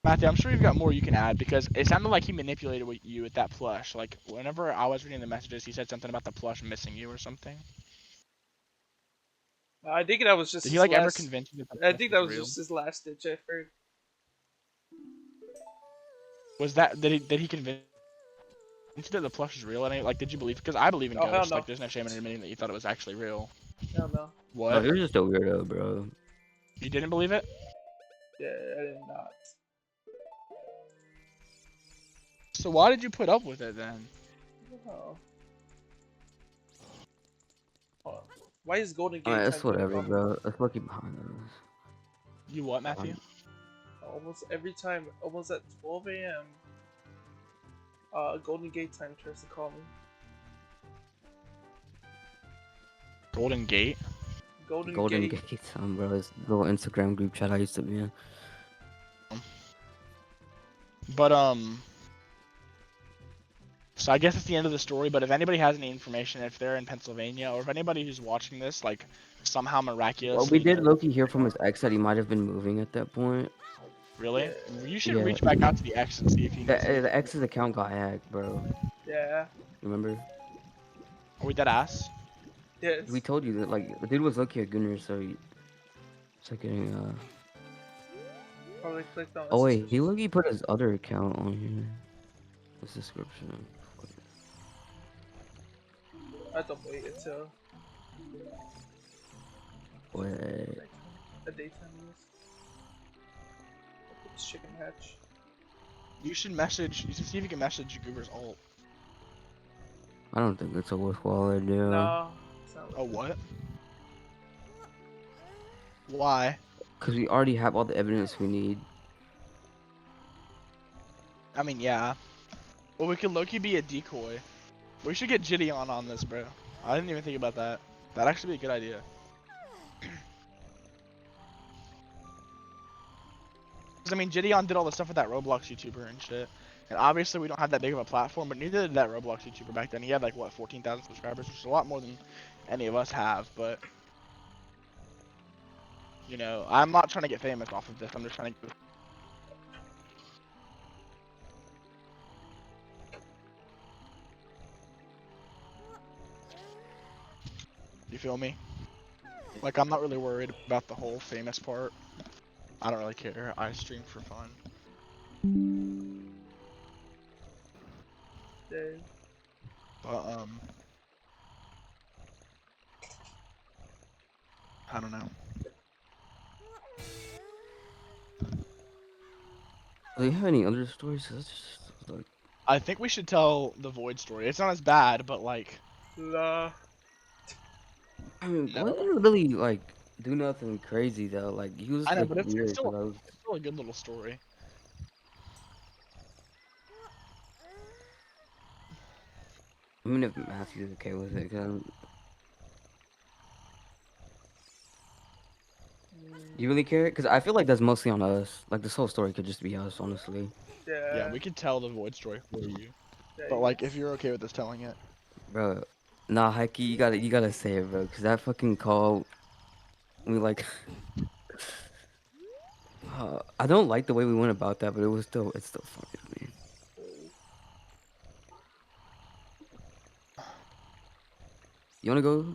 Matthew, I'm sure you've got more you can add because it sounded like he manipulated you with that plush. Like whenever I was reading the messages, he said something about the plush missing you or something. I think that was just Did he his like ever last. convince you that the I plush think was that was real? just his last ditch effort. Was that did he convince you that the plush is real? Like, did you believe? Because I believe in Oh hell ghosts. no. Like, there's no shame in admitting that you thought it was actually real. Hell no. No, What? he was just a weirdo, bro. You didn't believe it? Yeah, I did not. So why did you put up with it then? Oh. Hold on. Why is Golden I mean, Gate it's trying to join whatever, problem? bro. Let's look behind us. You what, Matthew? Almost every time, almost at 12 a.m. Golden Gate time tries to call me. Golden Gate. Golden Golden Gate. Gate, bro. This little Instagram group chat I used to be in. But so I guess it's the end of the story. But if anybody has any information, if they're in Pennsylvania, or if anybody who's watching this, like somehow Well, miraculously we did knows, Loki hear from his ex that he might have been moving at that point. really, Yeah. you should Yeah, reach back out to the ex and see if he knows the anything. ex's account got hacked, bro. Yeah. Remember? Are we dead ass? We Yes. told you that like the dude was Loki a Gunner, so it's like getting Probably clicked on the Oh wait, he suspicious. Loki put his other account on here. This description. I have to wait until Wait. the daytime news. It's chicken hatch. You should message. You should see if you can message Goober's alt. I don't think it's a worthwhile idea. No. It's not Oh like what? Why? Because we already have all the evidence we need. I mean, yeah. Well, we could Loki be a decoy. We should get Gideon on this, bro. I didn't even think about that. That'd actually be a good idea. Because, I mean, Gideon did all the stuff with that Roblox YouTuber and shit. And obviously we don't have that big of a platform, but neither did that Roblox YouTuber back then. He had like, what, 14,000 subscribers, which is a lot more than any of us have, but... You know, I'm not trying to get famous off of this, I'm just trying to... You feel me? Like, I'm not really worried about the whole famous part. I don't really care. I stream for fun. that. But, I don't know. Do you have any other stories? That's just like I think we should tell the Void story. It's not as bad, but like... Nah. I mean, No? Boy didn't really like do nothing crazy though. Like he was I know, like but it's weird. still, Cause I was. it's still a good little story. I mean, if Matthew's okay with it, do you really care? Because I feel like that's mostly on us. Like this whole story could just be us, honestly. Yeah, Yeah. we could tell the Void story for you. Yeah, But like, if you're okay with us telling it. Bro, nah, Hecky, you gotta say it, bro. Cause that fucking call, we like. I don't like the way we went about that, but it's still funny to me. You wanna go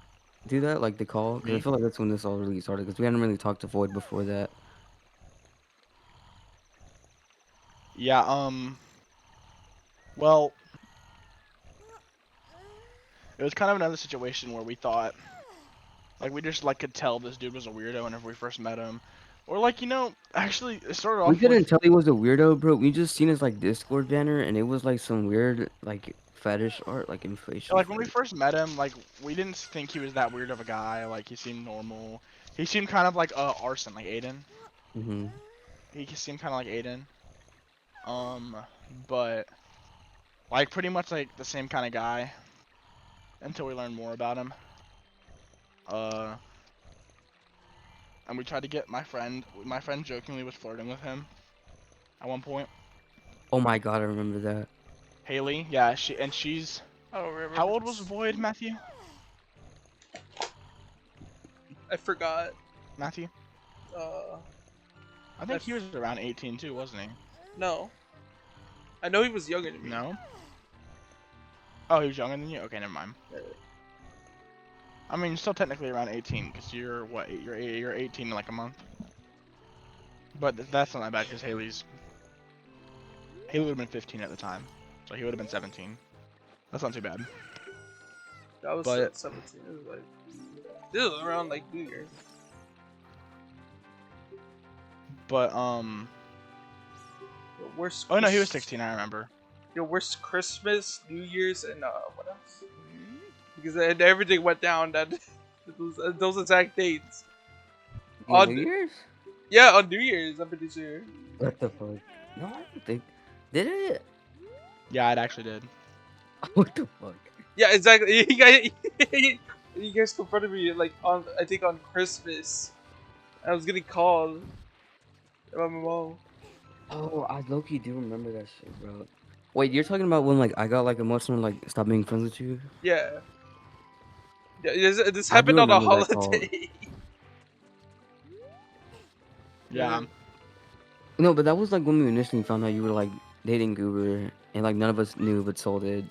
do that, like the call? Cause I Me? feel like that's when this all really started. Cause we hadn't really talked to Void before that. Yeah, well, it was kind of another situation where we thought, like, we just, like, could tell this dude was a weirdo whenever we first met him. Or, like, you know, actually, it started We off couldn't with, tell he was a weirdo, bro. We just seen his like Discord banner, and it was like some weird like fetish art, like inflation like, when we fetish. first met him, like, we didn't think he was that weird of a guy. Like, he seemed normal. He seemed kind of like, Arson, like Aiden. Mhm. He seemed kind of like Aiden. But, like, pretty much, like, the same kind of guy. Until we learned more about him. And we tried to get my friend jokingly was flirting with him at one point. Oh my god, I remember that. Haley, yeah, she's, I don't remember. how old was Void, Matthew? I forgot. Matthew? Uh, I think he was around 18 too, wasn't he? no. I know he was younger than me. No? Oh, he was younger than you? Okay, never mind. I mean, you're still technically around 18, because you're, what, you're 18 in like a month. But that's not that bad, because Haley would have been 15 at the time. So he would have been 17. That's not too bad. I was But- 17. It was like, this was around like New Year's. But, Your worst. oh no, he was 16, I remember. Your worst Christmas, New Year's, and what else? Because everything went down that those exact dates. You know, New Year's? Yeah, on New Year's, I'm pretty sure. What the fuck? No, I don't think. Did it? Yeah, it actually did. What the fuck? Yeah, exactly. You guys confronted me like on I think on Christmas. I was getting called by my mom. Oh, I low-key do remember that shit, bro. Wait, you're talking about when like I got like emotional, like stop being friends with you? Yeah. Yeah, this I do happened on a remember that call. holiday. Yeah. No, but that was like when we initially found out you were like dating Goober, and like none of us knew, but Soul did.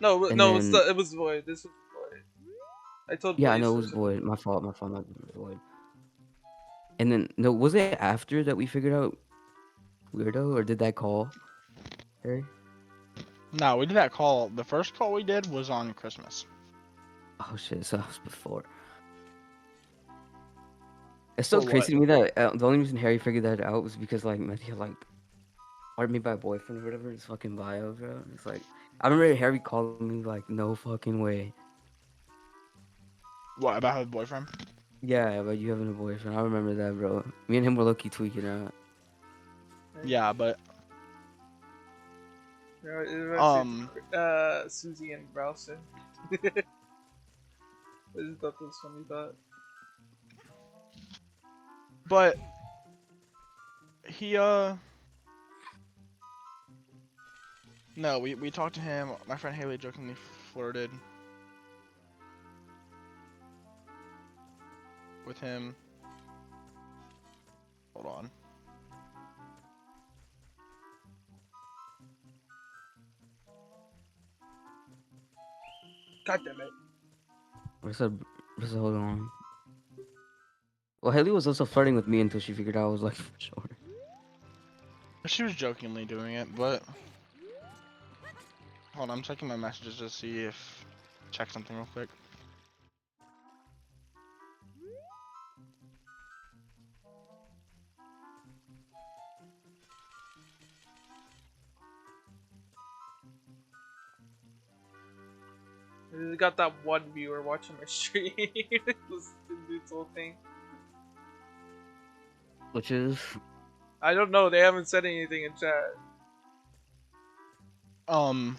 No, And no, then it was Void. This was Void. I told yeah, I Blaze know it was first. Void. My fault. My fault. Not Void. And then no, was it after that we figured out Weirdo, or did that call? Harry? No, we did that call. The first call we did was on Christmas. Oh shit, so that was before. It's For still what? crazy to me that the only reason Harry figured that out was because like Matthew like ordered me by a boyfriend or whatever. His fucking bio, bro. It's like I remember Harry called me like, no fucking way. What about her boyfriend? Yeah, about you having a boyfriend. I remember that, bro. Me and him were lucky tweaking out. Yeah, but It reminds me um, of Susie and Browser. I just thought that was funny thought. but he no, we talked to him. My friend Haley jokingly flirted with him. Hold on. God damn it. What's hold on. Well, Haley was also flirting with me until she figured out I was like for sure. She was jokingly doing it, but hold on, I'm checking my messages to see if check something real quick. I got that one viewer watching my stream. This whole thing. Which is I don't know. They haven't said anything in chat. Um,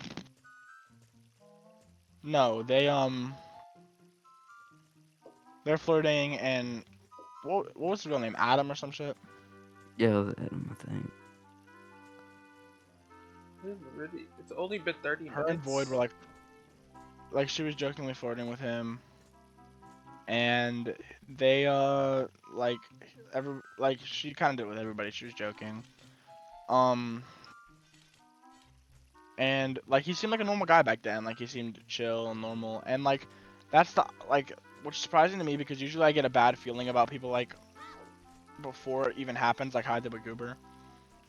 no, they're flirting and what was the real name? Adam or some shit? yeah, Adam, I think. Really, it's only been 30 Her and Void minutes. were like she was jokingly flirting with him, and they like like she kind of did it with everybody. She was joking. Um, and like he seemed like a normal guy back then. Like he seemed chill and normal, and like that's the like which is surprising to me because usually I get a bad feeling about people like before it even happens. Like how I did with Goober.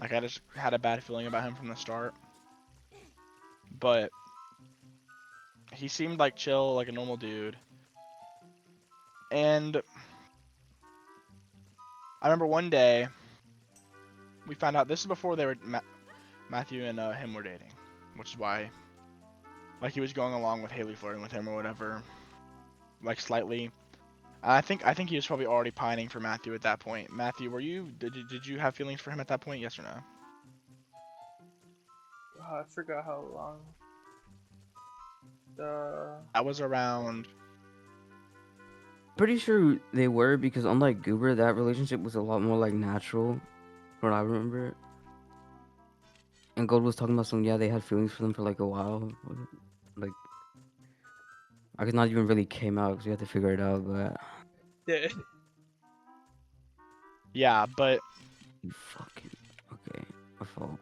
Like I just had a bad feeling about him from the start, but he seemed like chill, like a normal dude. And I remember one day we found out this is before they were Matthew and him were dating, which is why like he was going along with Haley flirting with him or whatever, like slightly. I think he was probably already pining for Matthew at that point. Matthew, did you have feelings for him at that point? Yes or no? I forgot how long. That was around. Pretty sure they were because unlike Goober, that relationship was a lot more like natural, from what I remember. And Gold was talking about some, yeah, they had feelings for them for like a while. Like, I guess not even really came out because we had to figure it out, but Yeah. Yeah, but you fucking. Okay, my fault.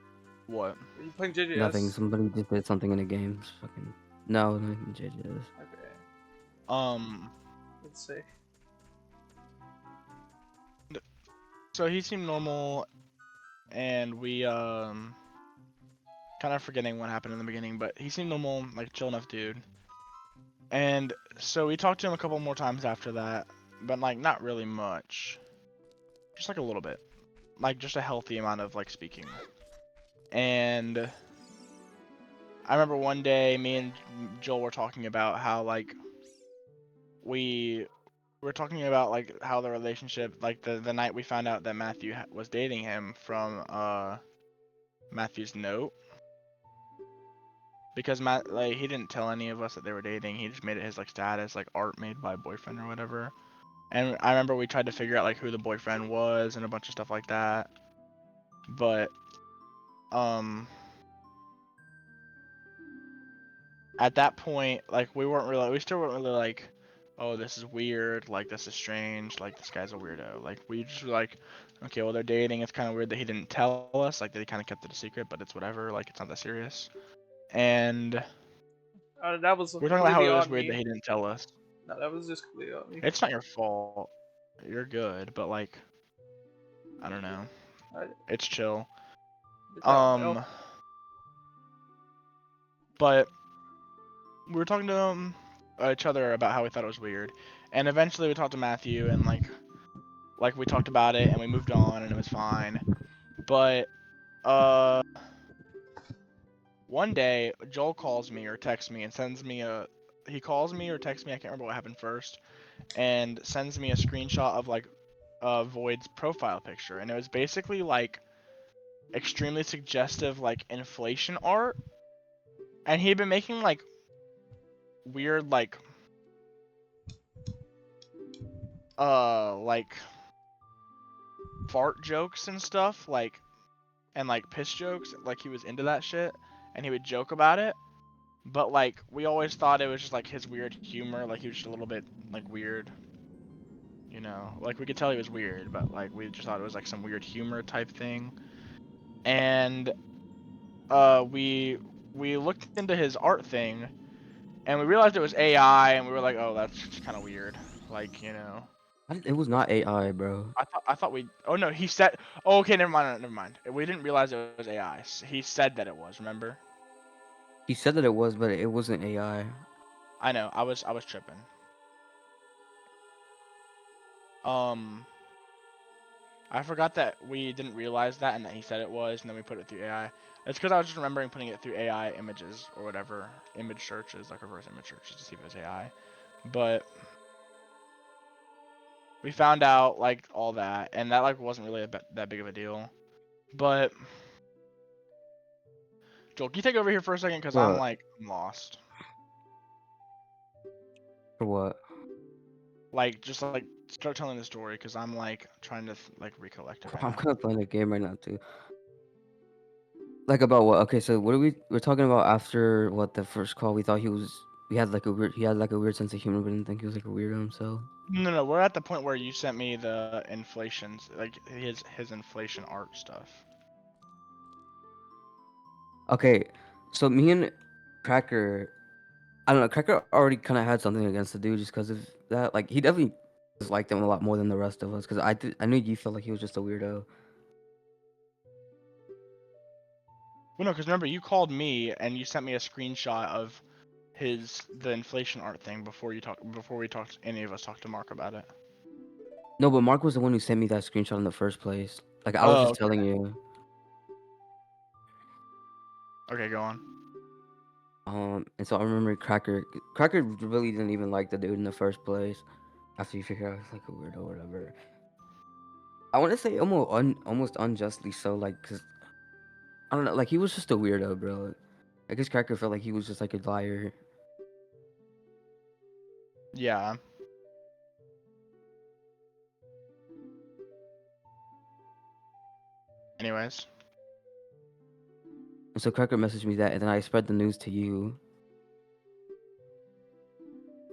what? Are you playing Nothing, JJS? somebody just did something in the game. It's fucking. No, nothing, JJ's. Okay. Um. Let's see. So he seemed normal, and we kind of forgetting what happened in the beginning, but he seemed normal, like chill enough dude. And so we talked to him a couple more times after that, but like not really much, just like a little bit, like just a healthy amount of like speaking. And I remember one day me and Joel were talking about how like we were talking about like how the relationship, like the night we found out that Matthew was dating him from Matthew's note, because Matt, like, he didn't tell any of us that they were dating. He just made it his like status, like art made by boyfriend or whatever. And I remember we tried to figure out like who the boyfriend was and a bunch of stuff like that. But um at that point, like we still weren't really like, oh, this is weird, like this is strange, like this guy's a weirdo. Like we just were like, okay, well they're dating. It's kind of weird that he didn't tell us. Like they kind of kept it a secret, but it's whatever. Like it's not that serious. And That was we're talking about how completely it was on weird that me. he didn't tell us. No, that was just completely on me. It's not your fault. You're good, but like I don't know. I It's chill. did that on my own. But we were talking to each other about how we thought it was weird, and eventually we talked to Matthew, and like we talked about it, and we moved on, and it was fine. But uh, one day Joel calls me or texts me and sends me a. He calls me or texts me. I can't remember what happened first, and sends me a screenshot of like Void's profile picture, and it was basically like extremely suggestive like inflation art, and he had been making like weird like fart jokes and stuff, like and like piss jokes, like he was into that shit and he would joke about it. But like we always thought it was just like his weird humor, like he was just a little bit like weird, you know. Like we could tell he was weird, but like we just thought it was like some weird humor type thing. And we looked into his art thing and we realized it was AI and we were like, "Oh, that's just kind of weird." Like, you know. It was not AI, bro. I thought we. Oh no, he said. Oh, okay, never mind. Never mind. We didn't realize it was AI. He said that it was. Remember? He said that it was, but it wasn't AI. I know. I was tripping. Um, I forgot that we didn't realize that and that he said it was, and then we put it through AI. It's because I was just remembering putting it through AI images or whatever image searches, like reverse image searches, to see if it was AI. But we found out like all that, and that like wasn't really that big of a deal. But Joel, can you take over here for a second? Because What? I'm lost. For what? Like just like start telling the story because I'm like trying to like recollect it right I'm now. kind of playing a game right now too. Like about what? Okay, so what are we're talking about after what the first call? We thought he had like a weird sense of humor, but didn't think he was like a weirdo himself. No, we're at the point where you sent me the inflations, like his inflation art stuff. Okay, so me and Cracker, I don't know. Cracker already kind of had something against the dude just because of that. Like he definitely liked him a lot more than the rest of us. Because I knew you felt like he was just a weirdo. Well, no, because remember you called me and you sent me a screenshot of the inflation art thing before we talked any of us talked to Mark about it. No, but Mark was the one who sent me that screenshot in the first place. Like I was Oh, just telling you. okay, go on. And so I remember Cracker really didn't even like the dude in the first place. After you figure out he's like a weirdo or whatever. I want to say almost unjustly so, like, cause I don't know, like he was just a weirdo, bro. I guess Cracker felt like he was just like a liar. Yeah. Anyways, And so Cracker messaged me that, and then I spread the news to you.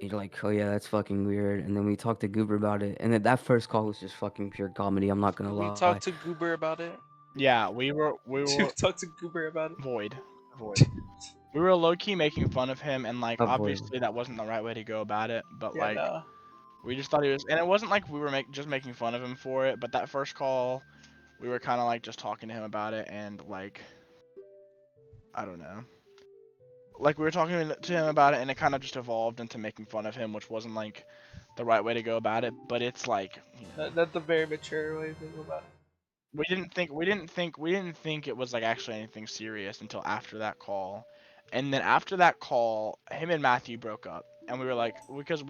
And you're like, oh yeah, that's fucking weird. And then we talked to Goober about it, and then that first call was just fucking pure comedy. I'm not gonna We lie. talked to Goober about it. yeah, we We were talked to Goober about it. void. We were low key making fun of him, and like Avoid. obviously that wasn't the right way to go about it, but Yeah, like no. we just thought he was, and it wasn't like we were just making fun of him for it, but that first call, we were kind of like just talking to him about it, and like, I don't know. Like we were talking to him about it, and it kind of just evolved into making fun of him, which wasn't like the right way to go about it. But it's like, you know, That's the very mature way to think about it. we didn't think it was like actually anything serious until after that call, and then after that call, him and Matthew broke up, and we were like, because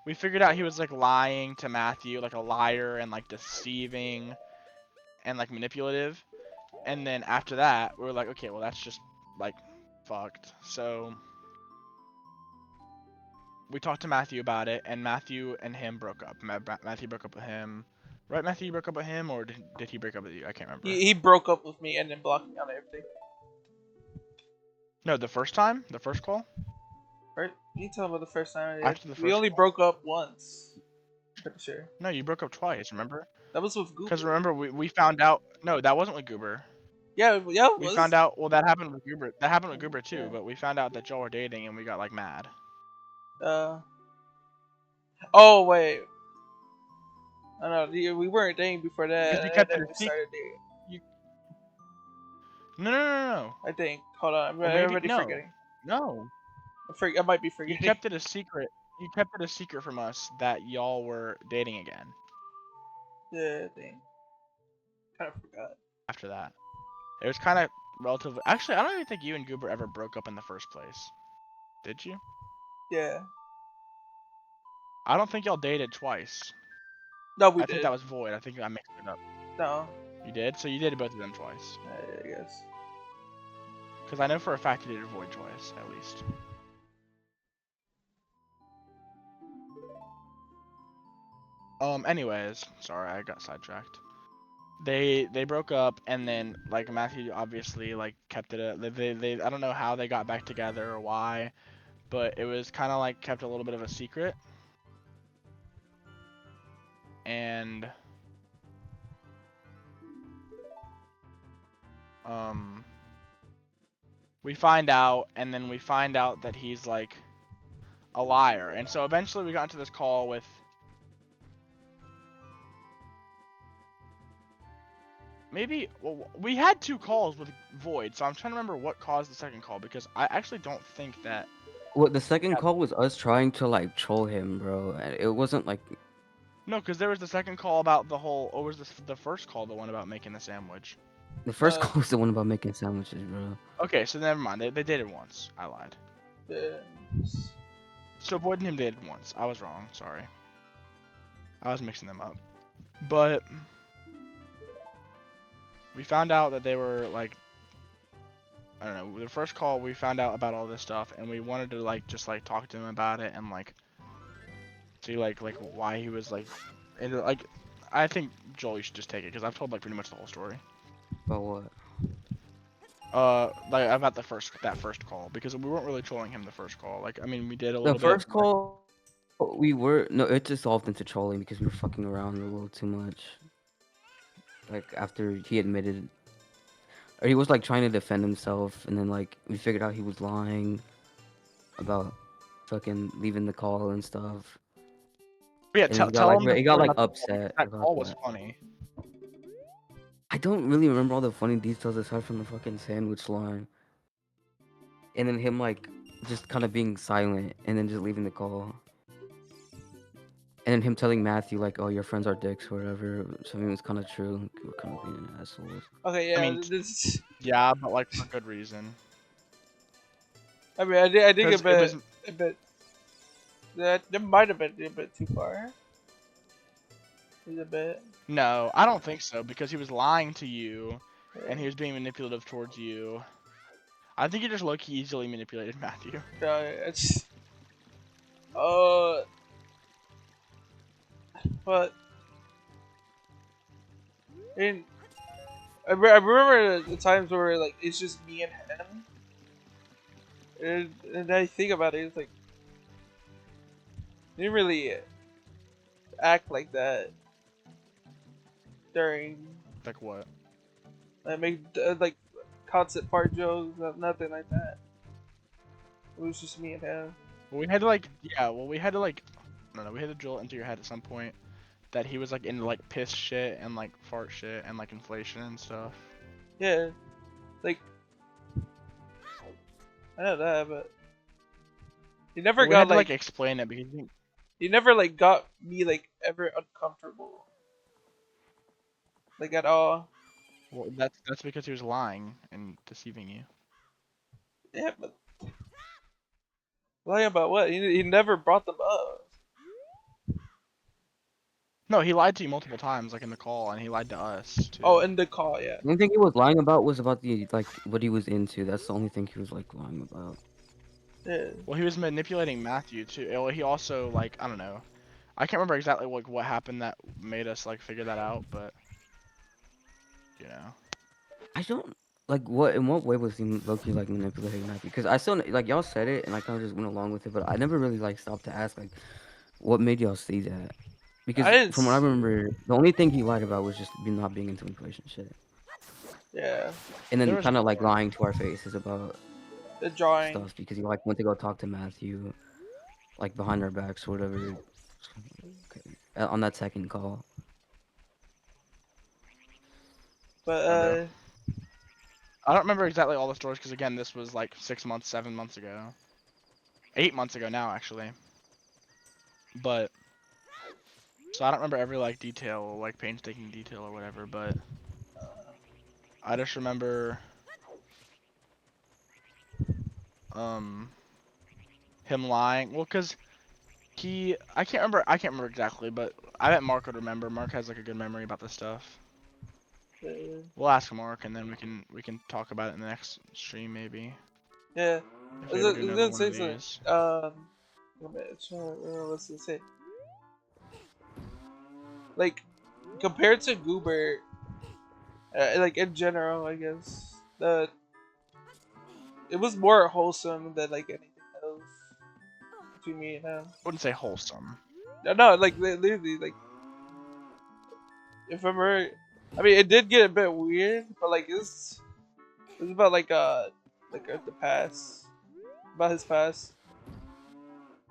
we figured out he was like lying to Matthew, like a liar and like deceiving and like manipulative. And then after that, we were like, okay, well that's just like fucked. So we talked to Matthew about it, and Matthew and him broke up. Matthew broke up with him. Right, Matthew, you broke up with him, or did he break up with you? I can't remember. He broke up with me and then blocked me on everything. No, the first time? The first call? Right? You tell about the first time. After the We first only call? broke up once. Pretty sure. No, you broke up twice, remember? That was with Google. Because remember, we found out... No, that wasn't with Goober. Yeah, yeah, it We was. found out... Well, that happened with Goober. That happened with Goober too, Yeah. but we found out that y'all were dating, and we got, like, mad. Oh, wait. I don't know. We weren't dating before that. Because you And kept it then a we secret. started dating. No. I think. Hold on. I'm Or maybe... already No. forgetting. No. I might be You forgetting. kept it a secret. You kept it a secret from us that y'all were dating again. Yeah, I think. Kind of forgot. After that. It was kind of relatively... Actually, I don't even think you and Goober ever broke up in the first place. Did you? Yeah. I don't think y'all dated twice. No, we I did. think that was Void. I think I mixed it up. No. You did? So you dated both of them twice. I guess. Because I know for a fact you dated Void twice, at least. Anyways, sorry, I got sidetracked. They broke up, and then like Matthew obviously like kept it. They I don't know how they got back together or why, but it was kind of like kept a little bit of a secret. And we find out, and then we find out that he's like a liar, and so eventually we got into this call with. Maybe, well, we had 2 calls with Void, so I'm trying to remember what caused the second call, because I actually don't think that... Well, the second call was us trying to like troll him, bro. It wasn't like... No, because there was the second call about the whole... Or was this the first call the one about making the sandwich? The first call was the one about making sandwiches, bro. Okay, so never mind. They did it once. I lied. Yeah. So Void and him dated once. I was wrong. Sorry. I was mixing them up. But... we found out that they were, like... I don't know. The first call, we found out about all this stuff, and we wanted to, like, just, like, talk to him about it, and, like... see, like why he was, like... and, like... I think, Joel, you should just take it, because I've told, like, pretty much the whole story. About what? Like, about that first call, because we weren't really trolling him the first call. Like, I mean, we did a little The bit. first call, we were... No, it dissolved into trolling because we were fucking around a little too much. Like, after he admitted... Or he was, like, trying to defend himself, and then, like, we figured out he was lying about fucking leaving the call and stuff. Yeah, And he got, tell like, him the he got, story like, about the call, upset that about call was that. funny. I don't really remember all the funny details aside from the fucking sandwich line. And then him, like, just kind of being silent and then just leaving the call. And then him telling Matthew, like, oh, your friends are dicks or whatever. So I mean, it was kind of true. We're kind of being assholes. Okay, yeah. I mean, This. yeah, but, like, for good reason. I mean, I did get 'Cause it was... a bit. That might have been a bit too far. A bit. No, I don't think so, because he was lying to you, and he was being manipulative towards you. I think you just low-key easily manipulated Matthew. It's. But. And I remember the times where like it's just me and him, and I think about it, it's like he didn't really act like that during Like what? I make like constant fart jokes, nothing like that. It was just me and him. Well, we had to like, yeah, well, we had to like, no, we had to drill it into your head at some point that he was like into like piss shit and like fart shit and like inflation and stuff. Yeah, like I know that, but he never Well, we got had to like like explain it because he never like got me like ever uncomfortable, like at all. well, that's because he was lying and deceiving you. Yeah, but lying about what? He never brought them up. No, he lied to you multiple times, like in the call, and he lied to us too. Oh, in the call, yeah. The only thing he was lying about was about the like what he was into. That's the only thing he was like lying about. Yeah. Well, he was manipulating Matthew too. Well, he also like I don't know. I can't remember exactly like what happened that made us like figure that out, but you know. I don't like what in what way was he low-key like manipulating Matthew? Because I still like y'all said it and I kind of just went along with it, but I never really like stopped to ask like what made y'all see that. I Because didn't. from what I remember, the only thing he lied about was just not being into relationship, Yeah. and There then was kind of like more. lying to our faces about The drawing. stuff because he like went to go talk to Matthew like behind our backs or whatever. Okay. On that second call. But Remember? I don't remember exactly all the stories because again, this was like 6 months, 7 months ago, 8 months ago now actually. But so I don't remember every like detail, like painstaking detail or whatever. But I just remember um him lying. Well, cause I can't remember exactly, but I bet Mark would remember. Mark has like a good memory about this stuff. We'll ask Mark and then we can talk about it in the next stream maybe yeah. if I we was, ever I do was another gonna one say of something. these. Wait a minute, trying to remember what to say. Like, compared to Goober, like in general, I guess that it was more wholesome than like anything else between me and him. Wouldn't say wholesome. No, no, like literally, like if I remember, I mean, it did get a bit weird, but like it's about like the past, about his past,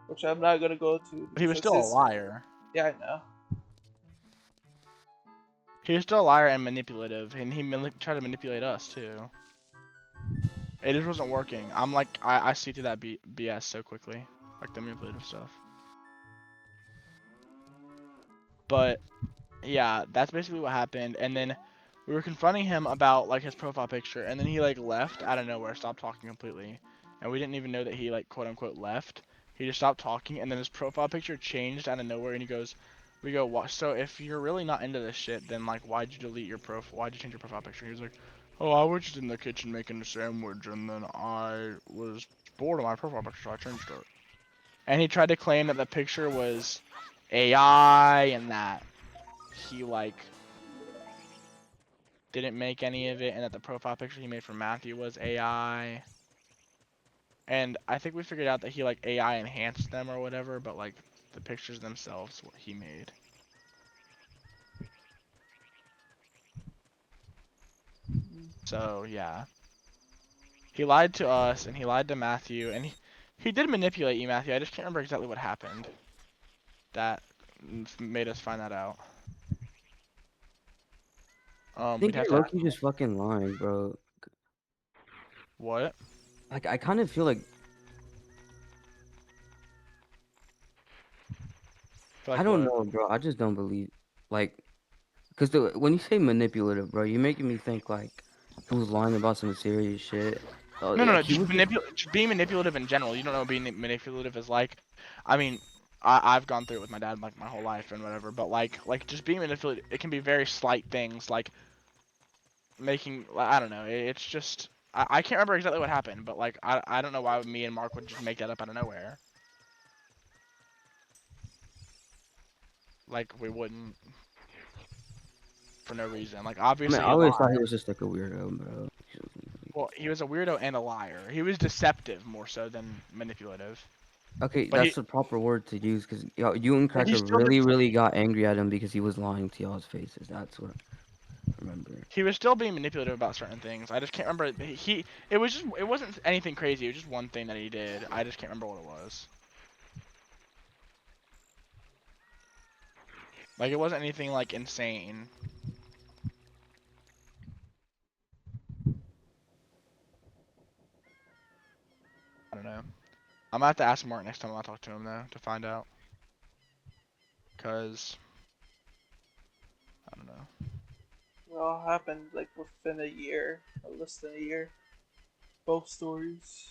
which I'm not gonna go to But he because was that's still a his. liar. Yeah, I know. He was still a liar and manipulative, and he tried to manipulate us too. It just wasn't working. I'm like, I see through that BS so quickly, like the manipulative stuff. But yeah, that's basically what happened. And then we were confronting him about like his profile picture, and then he like left out of nowhere, stopped talking completely, and we didn't even know that he like quote unquote left. He just stopped talking, and then his profile picture changed out of nowhere, and he goes, "We go, what? So if you're really not into this shit, then like, why'd you delete your profile? Why'd you change your profile picture?" He was like, "Oh, I was just in the kitchen making a sandwich, and then I was bored of my profile picture, so I changed it." And he tried to claim that the picture was AI and that he like didn't make any of it, and that the profile picture he made for Matthew was AI. And I think we figured out that he like AI enhanced them or whatever, but like the pictures themselves, what he made. So yeah, he lied to us and he lied to Matthew, and he did manipulate you, Matthew. I just can't remember exactly what happened that made us find that out. I We'd think have you're to ask low-key just fucking lying, bro. what? Like I kind of feel like For I like don't what? know, bro. I just don't believe like because when you say manipulative, bro, you're making me think like he was lying about some serious shit. No, no, Like no. he Just was just just being manipulative in general. You don't know what being manipulative is like. I mean, I've gone through it with my dad like my whole life and whatever. But like just being manipulative, it can be very slight things like making. I don't know. It's just I can't remember exactly what happened, but like I don't know why me and Mark would just make that up out of nowhere. Like we wouldn't for no reason. Like I mean, obviously I he always thought lied. he was just like a weirdo, bro. Well, he was a weirdo and a liar. He was deceptive more so than manipulative. Okay, But that's the proper word to use because you and he Cracker still did. really got angry at him because he was lying to y'all's faces. That's what I remember. He was still being manipulative about certain things. I just can't remember. It was just. It wasn't anything crazy. It was just one thing that he did. I just can't remember what it was. Like it wasn't anything like insane. I don't know. I'm gonna have to ask Mark next time I talk to him though to find out. Cause I don't know. It all happened like within a year, or less than a year. Both stories.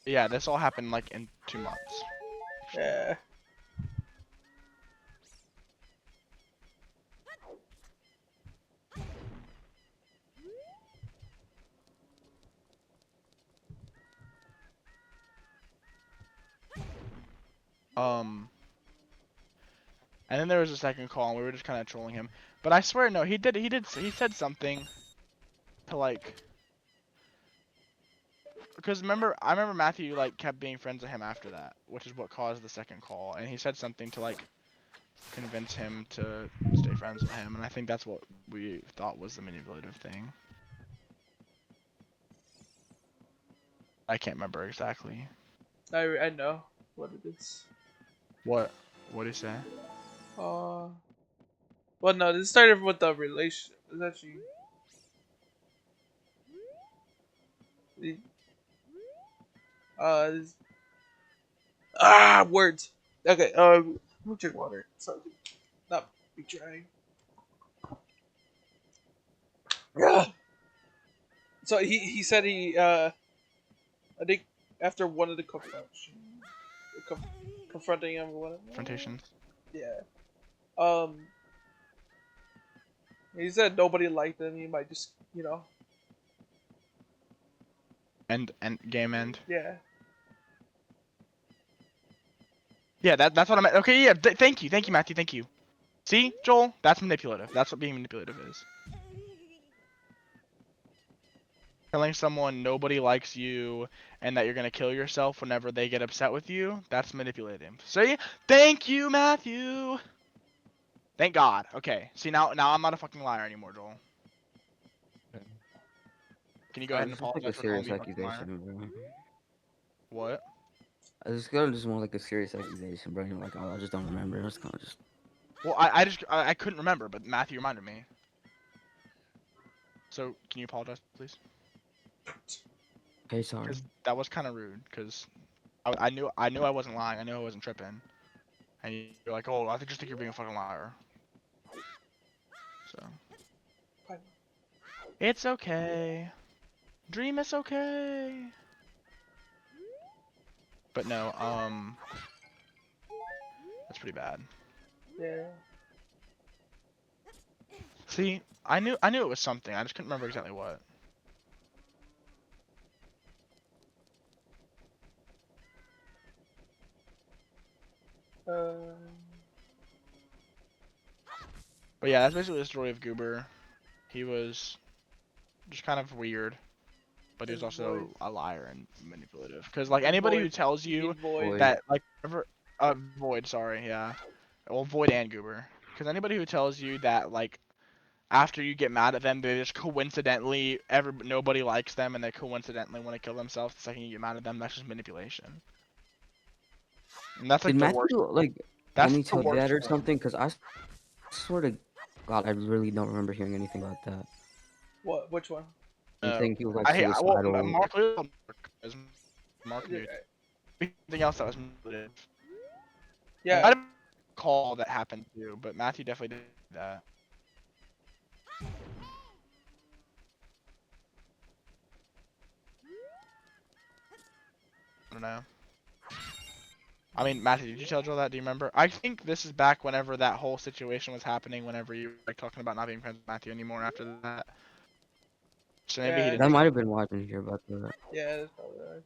Yeah, this all happened like in 2 months. Yeah. Um, and then there was a second call, and we were just kind of trolling him. But I swear, no, he said something to like, because I remember Matthew like kept being friends with him after that, which is what caused the second call, and he said something to like convince him to stay friends with him, and I think that's what we thought was the manipulative thing. I can't remember exactly. I know what it is. What did he say? Uh, well, no, this started with the relation. It's actually the this- words. Okay, I'm gonna drink water. So not be dry. Yeah. So he said I think after one of the confronting him or whatever. Confrontations. Yeah. Um, he said nobody liked him. He might just And game end. yeah. Yeah, that's what I meant. Okay, yeah. Thank you, Matthew. Thank you. See, Joel, that's manipulative. That's what being manipulative is. Telling someone nobody likes you and that you're gonna kill yourself whenever they get upset with you, that's manipulative. See? Thank you, Matthew. Thank God. Okay. See, now I'm not a fucking liar anymore, Joel. Can you go ahead and Just want like apologize a for calling serious me a fucking liar? accusation, bro. What? Just want like a serious accusation, bro. You're like, oh, I just don't remember. It's kind of just. Well, I couldn't remember, but Matthew reminded me. So can you apologize, please? Okay, sorry. Because that was kind of rude. Because I knew I wasn't lying. I knew I wasn't tripping. And you're like, oh, I just think you're being a fucking liar. So it's okay. Dream is okay. But no, that's pretty bad. Yeah. See, I knew it was something. I just couldn't remember exactly what. Um. But yeah, that's basically the story of Goober. He was just kind of weird, but he was His voice. also a liar and manipulative. Because like His anybody who void. tells You you mean void? Boy, that like ever Void, sorry, yeah. Well, Void and Goober. Because anybody who tells you that like after you get mad at them, they just coincidentally nobody likes them and they coincidentally want to kill themselves the second you get mad at them, that's just manipulation. And that's did like the Matthew worst. like That's only the tell you worst that or form. something? Cause I swear to God, I really don't remember hearing anything about that. What? Which one? No, Anything he was like well, suicidal. Mark is Mark knew anything else that was manipulative. I Yeah. don't recall that happened too, but Matthew definitely did that. I don't know. I mean, Matthew, did you tell Joel that? Do you remember? I think this is back whenever that whole situation was happening. Whenever you were like talking about not being friends with Matthew anymore after that. So maybe he Yeah. didn't That say might have anything. been why I didn't hear about that. Yeah. That's probably right.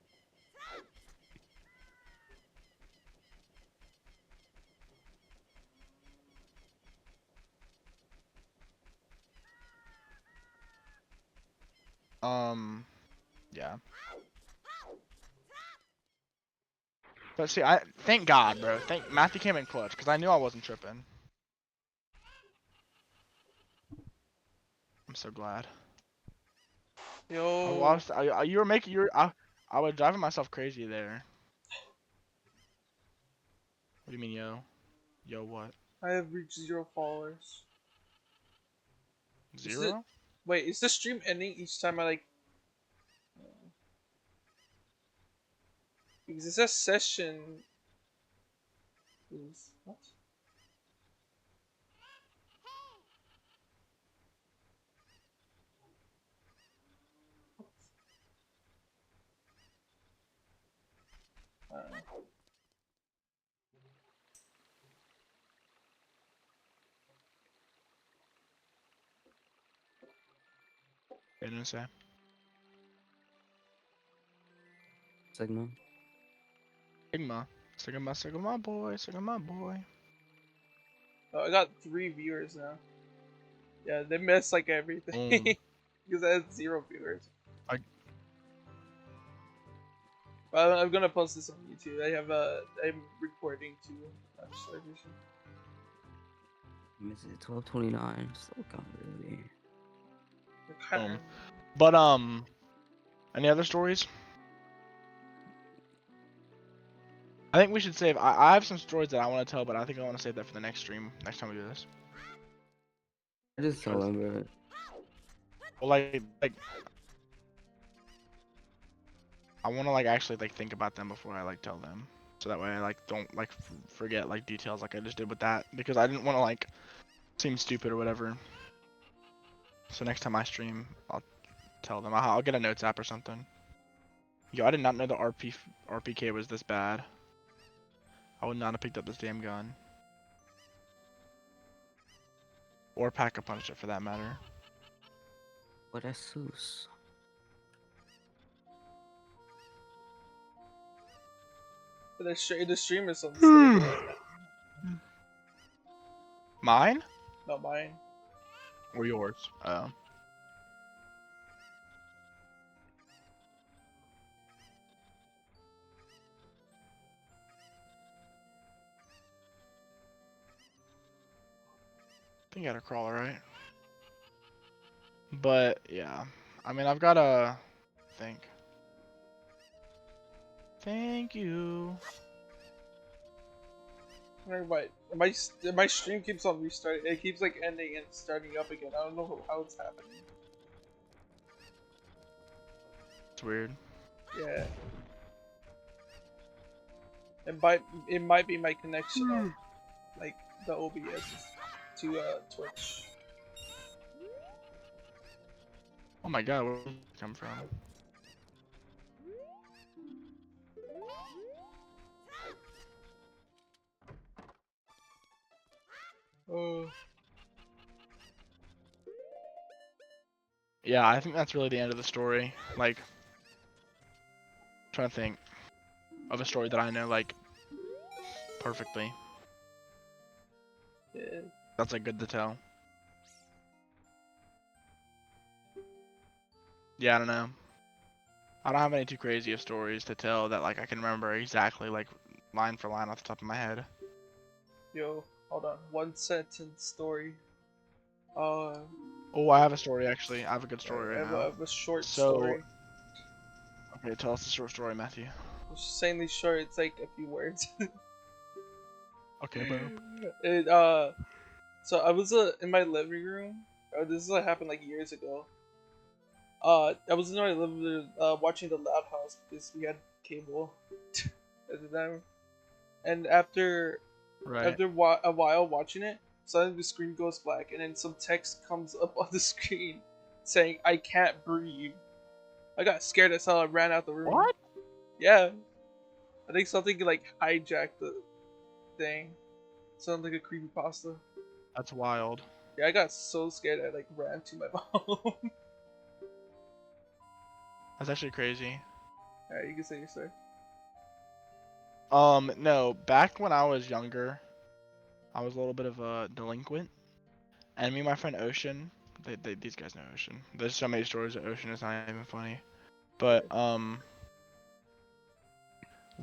Yeah. But see, I thank God, bro. Thank Matthew came in clutch because I knew I wasn't tripping. I'm so glad. I Yo. was, you were making I was driving myself crazy there. What do you mean, yo? Yo, what? I have reached 0 followers. Is it? Zero? Wait. Is the stream ending each time I like? Because it says session. Is what? I don't know. I didn't say. Sigma. Sigma. Sigma, my boy, Sigma, my boy. Oh, I got 3 viewers now. Yeah, they miss like everything because I had 0 viewers. Well, I'm gonna post this on YouTube. I'm recording too. I'm just like, Is it 12:29? Still kind of early. But any other stories? I think we should save. I have some stories that I want to tell, but I think I want to save that for the next stream. Next time we do this. I just tell them, bro. Well, like I want to like actually like think about them before I like tell them, so that way I like don't like forget like details like I just did with that, because I didn't want to like seem stupid or whatever. So next time I stream, I'll tell them. I'll get a notes app or something. Yo, I did not know the RPK was this bad. I would not have picked up this damn gun. Or Pack-a-Punch it for that matter. But that's Seuss. The stream is unstable right now. Mine? Not mine. Or yours? Oh. I think I got a crawler, right? But yeah, I mean, I've got a think. Thank you. My stream keeps on restarting. It keeps like ending and starting up again. I don't know how it's happening. It's weird. Yeah. It might be my connection on like the OBS to Twitch. Oh my god, where did it come from? Oh. Yeah, I think that's really the end of the story. Like, trying to think of a story that I know like perfectly. Yeah. That's like good to tell. Yeah, I don't know. I don't have any too crazy of stories to tell that like I can remember exactly like line for line off the top of my head. Yo, hold on. 1 sentence story. Oh, I have a story actually. I have a good story I right now. have a short So, story. okay, tell us the short story, Matthew. It's insanely short. It's like a few words. Okay, bro. It so I was in my living room. This is what happened like years ago. I was in my living room watching the Loud House because we had cable at the time. And Right. a while watching it, suddenly the screen goes black, and then some text comes up on the screen saying "I can't breathe." I got scared as hell. I ran out the room. What? Yeah, I think something like hijacked the thing. Sounds like a creepypasta. That's wild. Yeah, I got so scared I like ran to my mom. That's actually crazy. Alright, you can say your story. No, back when I was younger, I was a little bit of a delinquent, and me and my friend Ocean, these guys know Ocean. There's so many stories of Ocean, it's not even funny. But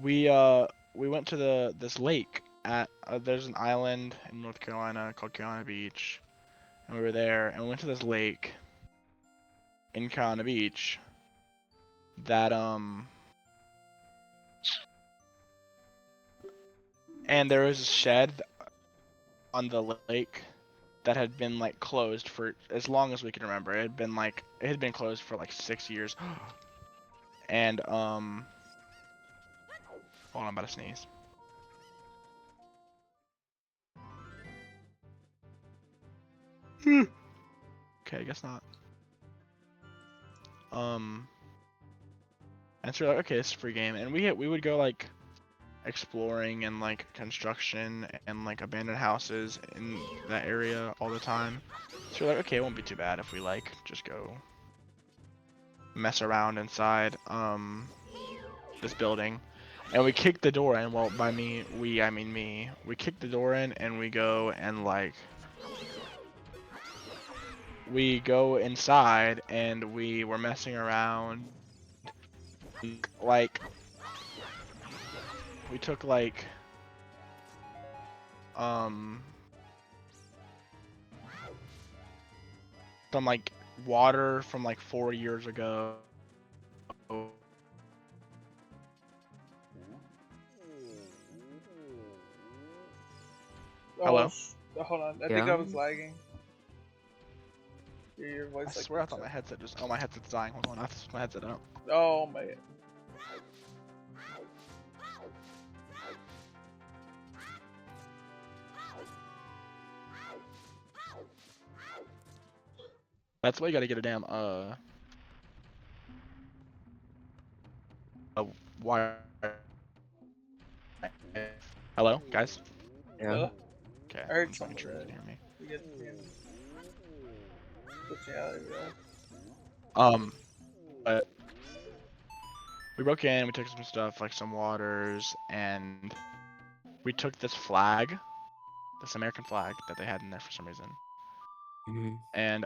we went to this lake at there's an island in North Carolina called Carolina Beach, and we were there, and we went to this lake in Carolina Beach that and there was a shed on the lake that had been like closed for as long as we can remember. It had been closed for like 6 years. And hold on, I'm about to sneeze. Okay, I guess not. And so we're like, okay, it's a free game, and we would go like exploring and like construction and like abandoned houses in that area all the time. So we're like, okay, it won't be too bad if we like just go mess around inside this building. And we kick the door in. Well, by me, I mean me. We kick the door in and we go and like we go inside and we were messing around. Like we took like um some like water from like 4 years ago. Oh, Hello? hold on. I think Yeah. I was lagging. Your I voice like. swear I thought my headset just. Oh, my headset's dying. Hold on, I have to switch my headset out. Oh my. That's why you gotta get a damn a wire. Hello, guys. Yeah. Okay, I I'm heard just making some of sure you that. can hear me. We get switching out. There we go. But we broke in. We took some stuff like some waters, and we took this flag, this American flag that they had in there for some reason, Mhm. and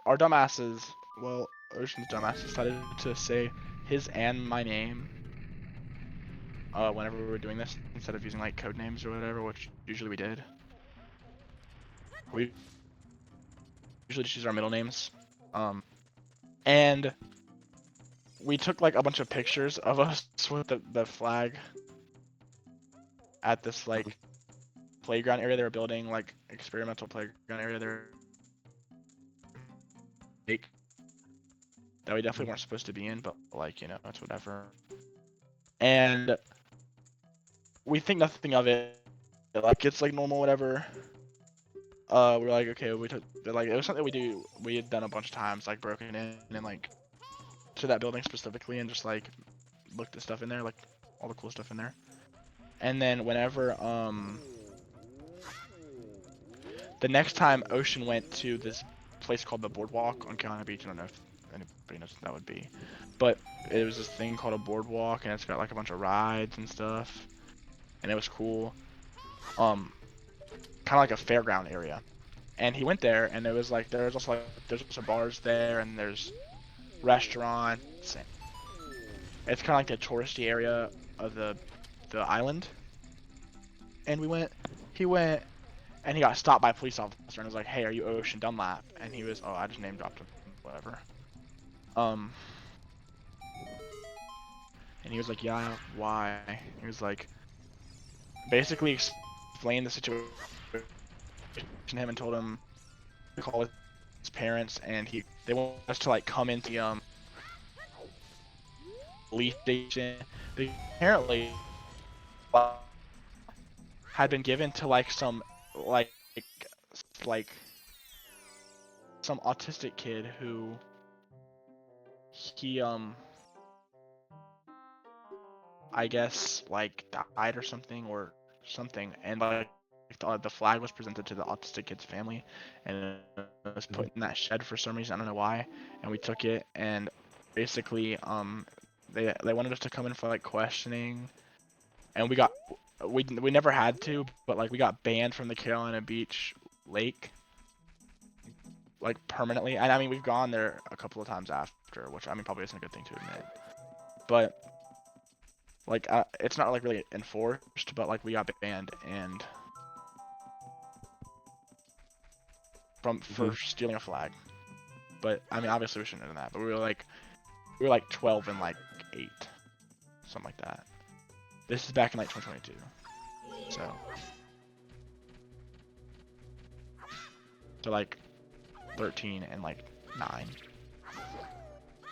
our dumbasses, well, Ocean's dumbass decided to say his and my name whenever we were doing this instead of using like code names or whatever, which usually we did. We usually just use our middle names. And we took like a bunch of pictures of us with the flag at this like playground area they were building, like experimental playground area there. Like, that we definitely weren't supposed to be in, but like, you know, it's whatever. And we think nothing of it. Like it's like normal, whatever. We're like, okay, we took like it was something we had done a bunch of times, like broken in and like to that building specifically and just like looked at stuff in there, like all the cool stuff in there. And then whenever the next time Ocean went to this place called the Boardwalk on Carolina Beach, I don't know if anybody knows what that would be, but it was this thing called a boardwalk and it's got like a bunch of rides and stuff, and it was cool. Kind of like a fairground area. And he went there, and it was like there's also bars there, and there's restaurants. It's kind of like the touristy area of the island. And he went, and he got stopped by a police officer, and was like, "Hey, are you Ocean Dunlap?" And he was, "Oh, I just name dropped him, whatever." Um, and he was like, "Yeah, why?" He was like, basically explained the situation to him and told him to call his parents, and they want us to like come into the police station. They apparently had been given to like some like like some autistic kid who he I guess like died or something, and like the flag was presented to the autistic kid's family, and it was put in that shed for some reason. I don't know why, and we took it, and basically they wanted us to come in for like questioning, and we never had to, but like we got banned from the Carolina Beach lake like permanently. And I mean we've gone there a couple of times after, which I mean probably isn't a good thing to admit, but like it's not like really enforced, but like we got banned and for stealing a flag. But I mean obviously we shouldn't have done that, but we were like 12 and like 8, something like that. This is back in like 2022, so like 13 and like 9.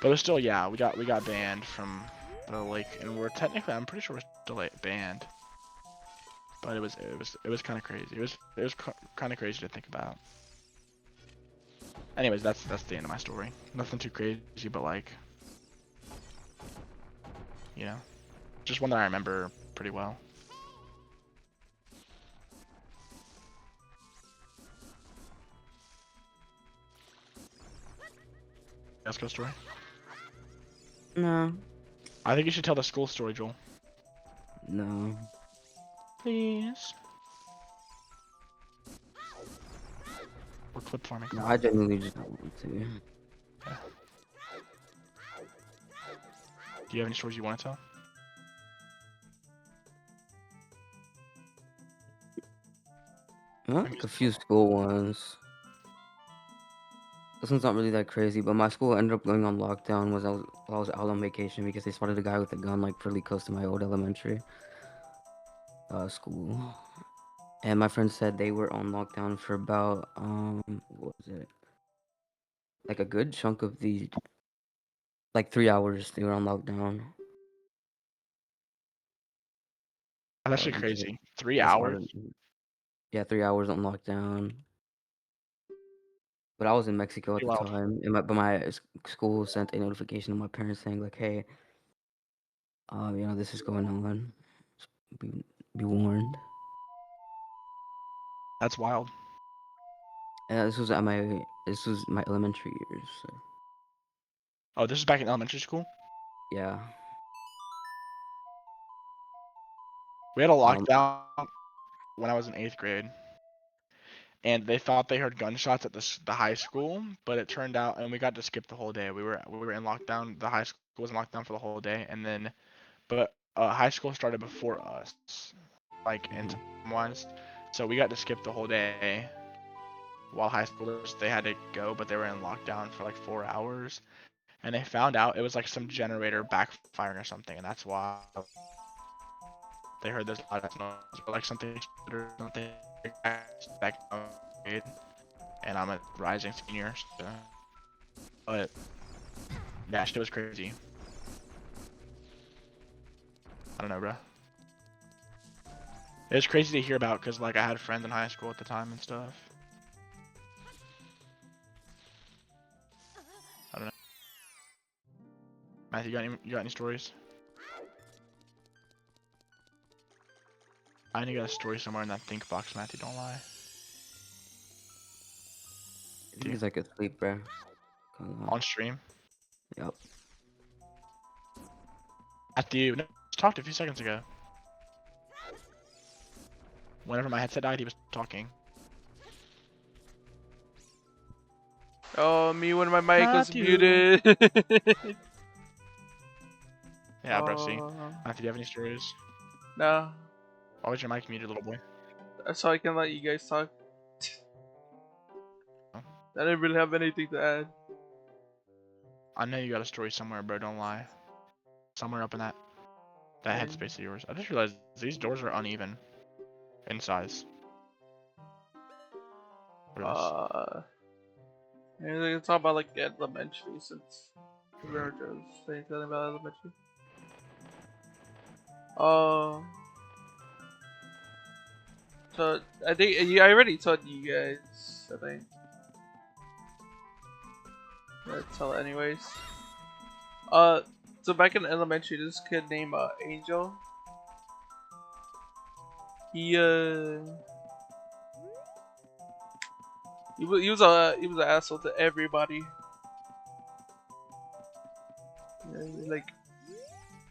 But it was still, yeah, we got banned from the lake, and we're technically, I'm pretty sure we're still like, banned. But it was kind of crazy. It was kind of crazy to think about. Anyways, that's the end of my story. Nothing too crazy, but like, you know, just one that I remember pretty well. Let's go story. No. I think you should tell the school story, Joel. No. Please. Or clip farming. No, I genuinely just don't want to. Do you have any stories you want to tell? Huh? A few school ones. This one's not really that crazy, but my school ended up going on lockdown while I was out on vacation because they spotted a guy with a gun like pretty close to my old elementary school. And my friend said they were on lockdown for about what was it? Like a good chunk of the like 3 hours they were on lockdown. That's actually Because crazy. 3 they hours? spotted, yeah, 3 hours on lockdown. But I was in Mexico at Pretty the wild. time, and my school sent a notification to my parents saying like, "Hey, this is going on. Be warned." That's wild. And this was my elementary years. So, Oh, this is back in elementary school? yeah. We had a Um. lockdown when I was in 8th grade. And they thought they heard gunshots at the high school, but it turned out, and we got to skip the whole day. We were in lockdown. The high school was in lockdown for the whole day, and then, but high school started before us, like in Mhm. time wise. So we got to skip the whole day. While high schoolers they had to go, but they were in lockdown for like 4 hours, and they found out it was like some generator backfiring or something, and that's why they heard this loud ass noise, or like something or something back in grade, and I'm a rising senior, so. But yeah, shit was crazy. I don't know, bro. It was crazy to hear about because like I had friends in high school at the time and stuff. I don't know. Matthew, you got any stories? I know you got a story somewhere in that think box, Matthew. Don't lie. I think he's like asleep, bro. On stream. Yep. Matthew, no, just talked a few seconds ago. Whenever my headset died, he was talking. Oh, me when my mic was Matthew. muted. Yeah, bro. See, Oh, Matthew, do you have any stories? no. Why was your mic muted, little boy? So I can let you guys talk. Oh. I didn't really have anything to add. I know you got a story somewhere, bro. Don't lie. Somewhere up in that And, headspace of yours. I just realized these doors are uneven in size. What else? and we can talk about like elementary since we were just saying something about elementary. So I think I already told you guys. I think. I'll tell it anyways. So back in elementary, this kid named Angel. He he was an asshole to everybody. Yeah, like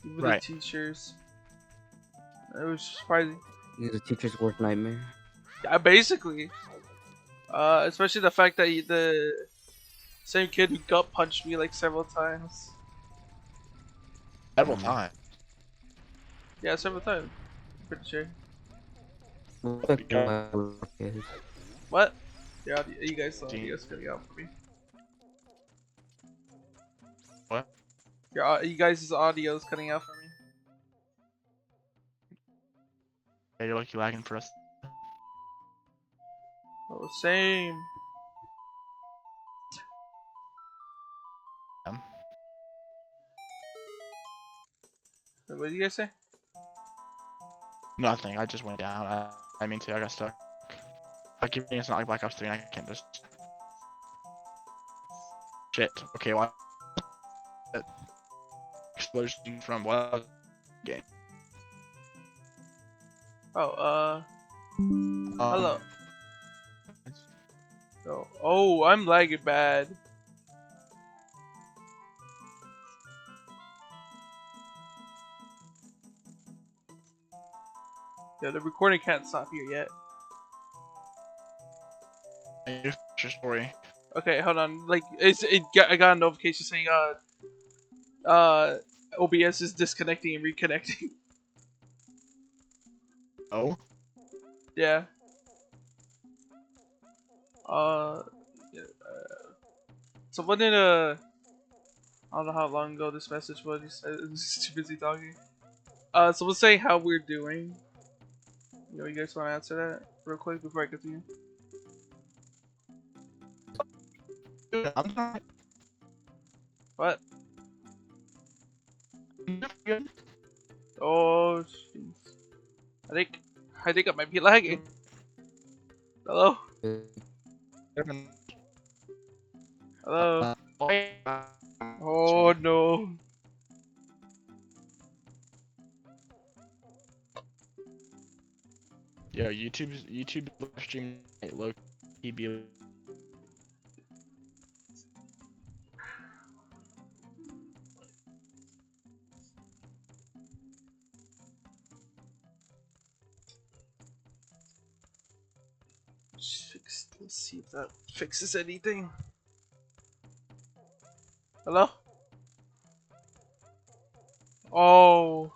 even Right. the teachers. It was surprising. He's a teacher's worst nightmare. Yeah, basically. Especially the fact that the same kid who gut punched me like several times. Several times. Yeah, several times. Pretty sure. What? Yeah, you guys saw you guys cutting out for me. What? You guys' audio is cutting out for me. Yeah, you're lucky lagging for us. Oh, same. What did you guys say? Nothing. I just went down. I mean, I got stuck. Like, even it's not like Black Ops 3, and I can't just. Shit. Okay, why? Explosion from what game? Oh, hello. Oh, I'm lagging bad. Yeah, the recording can't stop here yet. Your story. Okay, hold on. Like, I got a notification saying OBS is disconnecting and reconnecting. Oh. Yeah. Yeah, so when did I don't know how long ago this message was. He said he's too busy talking. So we'll say how we're doing. You guys want to answer that real quick before I continue? I'm not What? good. Oh, jeez. I think I might be lagging. Hello? Hello? Oh no. Yeah, YouTube live stream low key be 6, let's see if that fixes anything. Hello? Oh.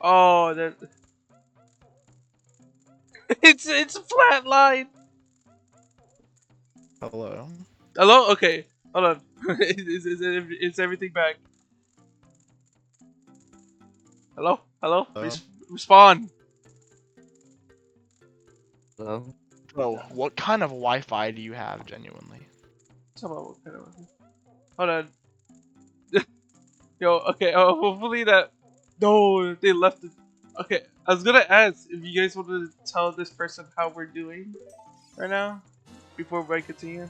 Oh, that. It's a flat line. hello. Hello? Okay. Hold on. Is everything back? Hello? Hello? Hello. Respond. Hello? Bro, what kind of Wi-Fi do you have, genuinely? Talk about what kind of. Hold on. Yo, okay. Oh, hopefully that. No, they left it. Okay, I was gonna ask if you guys wanted to tell this person how we're doing right now before I continue.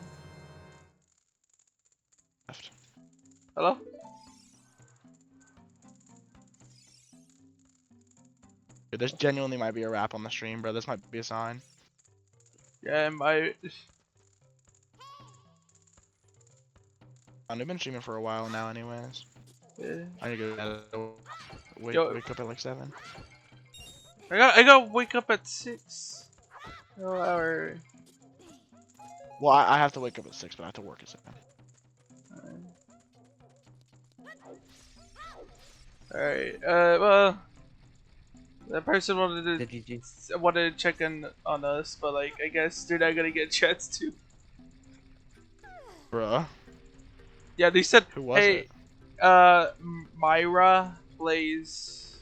Left. Hello? Dude, this genuinely might be a wrap on the stream, bro. This might be a sign. Yeah, my. I've been streaming for a while now, anyways. Yeah. I need to go Yo, wake up at like 7. I got to wake up at 6. No hour. Well, I have to wake up at 6, but I have to work at 7. Alright. Well, that person Did you just... wanted to check in on us, but like, I guess they're not gonna get a chance to. Bruh. Yeah, they said, Who was hey, it? Myra plays.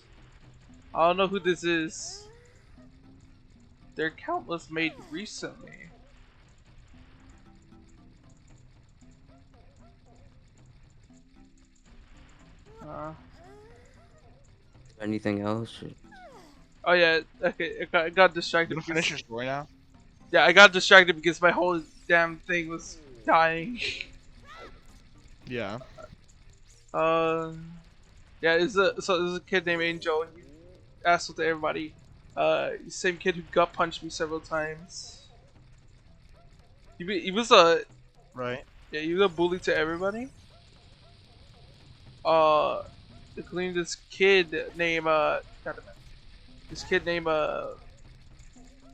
I don't know who this is. Their account was made recently. Anything else? Oh yeah, okay, I got distracted You gonna because finish your story now? yeah, I got distracted because my whole damn thing was dying. Yeah. Yeah, there's a kid named Angel. He asked with everybody. Same kid who gut punched me several times. He was a Right. yeah, he was a bully to everybody. Including this kid named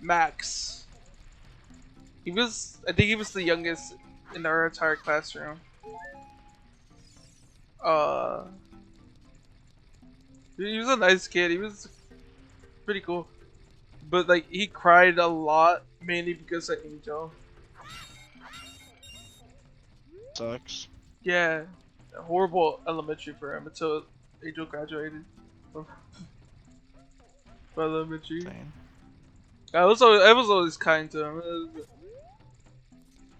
Max. I think he was the youngest in our entire classroom. Uh, he was a nice kid. He was pretty cool, but like he cried a lot mainly because of Angel. Sucks. Yeah, a horrible elementary for him until Angel graduated from elementary. Insane. I was always kind to him.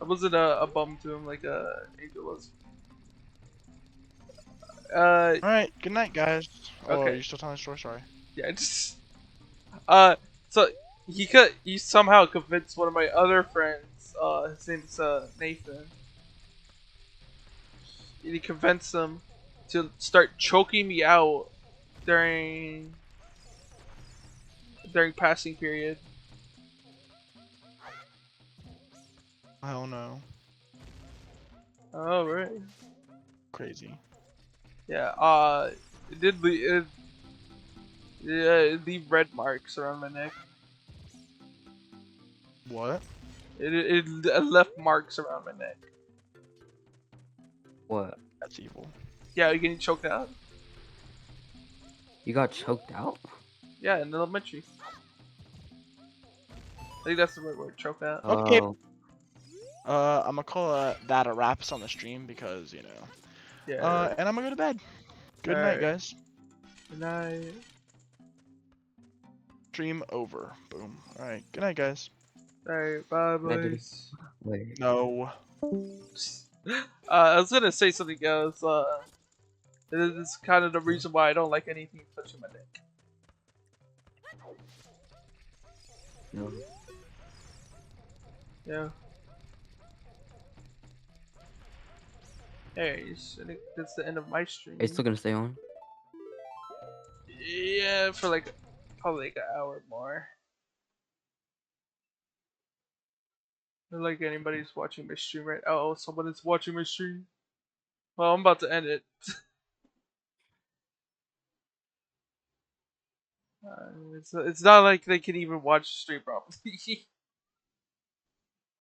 I wasn't a bum to him like Angel was. Alright, good night, guys. Oh, are Okay. you still telling the story? Sorry. Yeah, just so he somehow convinced one of my other friends. His name's Nathan. He convinced him to start choking me out during passing period. Hell no. Oh right. Crazy. Yeah. It did leave, yeah, it leave red marks around my neck. What? It left marks around my neck. What? That's evil. Yeah, you getting choked out? You got choked out? Yeah, in elementary. I think that's the right word, choked out. Okay. Oh, I'm gonna call that a wraps on the stream because you know. Yeah. And I'm gonna go to bed. Good night, Alright. guys. Good night. Stream over. Boom. All right. Good night, guys. Alright, bye, I did. boys. Wait. No. I was gonna say something else. This is kind of the reason why I don't like anything touching my neck. No. Yeah. Anyways, I think that's the end of my stream. Are you still gonna stay on? Yeah, for like probably like an hour more. Not like anybody's watching my stream right. Oh, someone is watching my stream. Well, I'm about to end it. It's not like they can even watch the stream properly.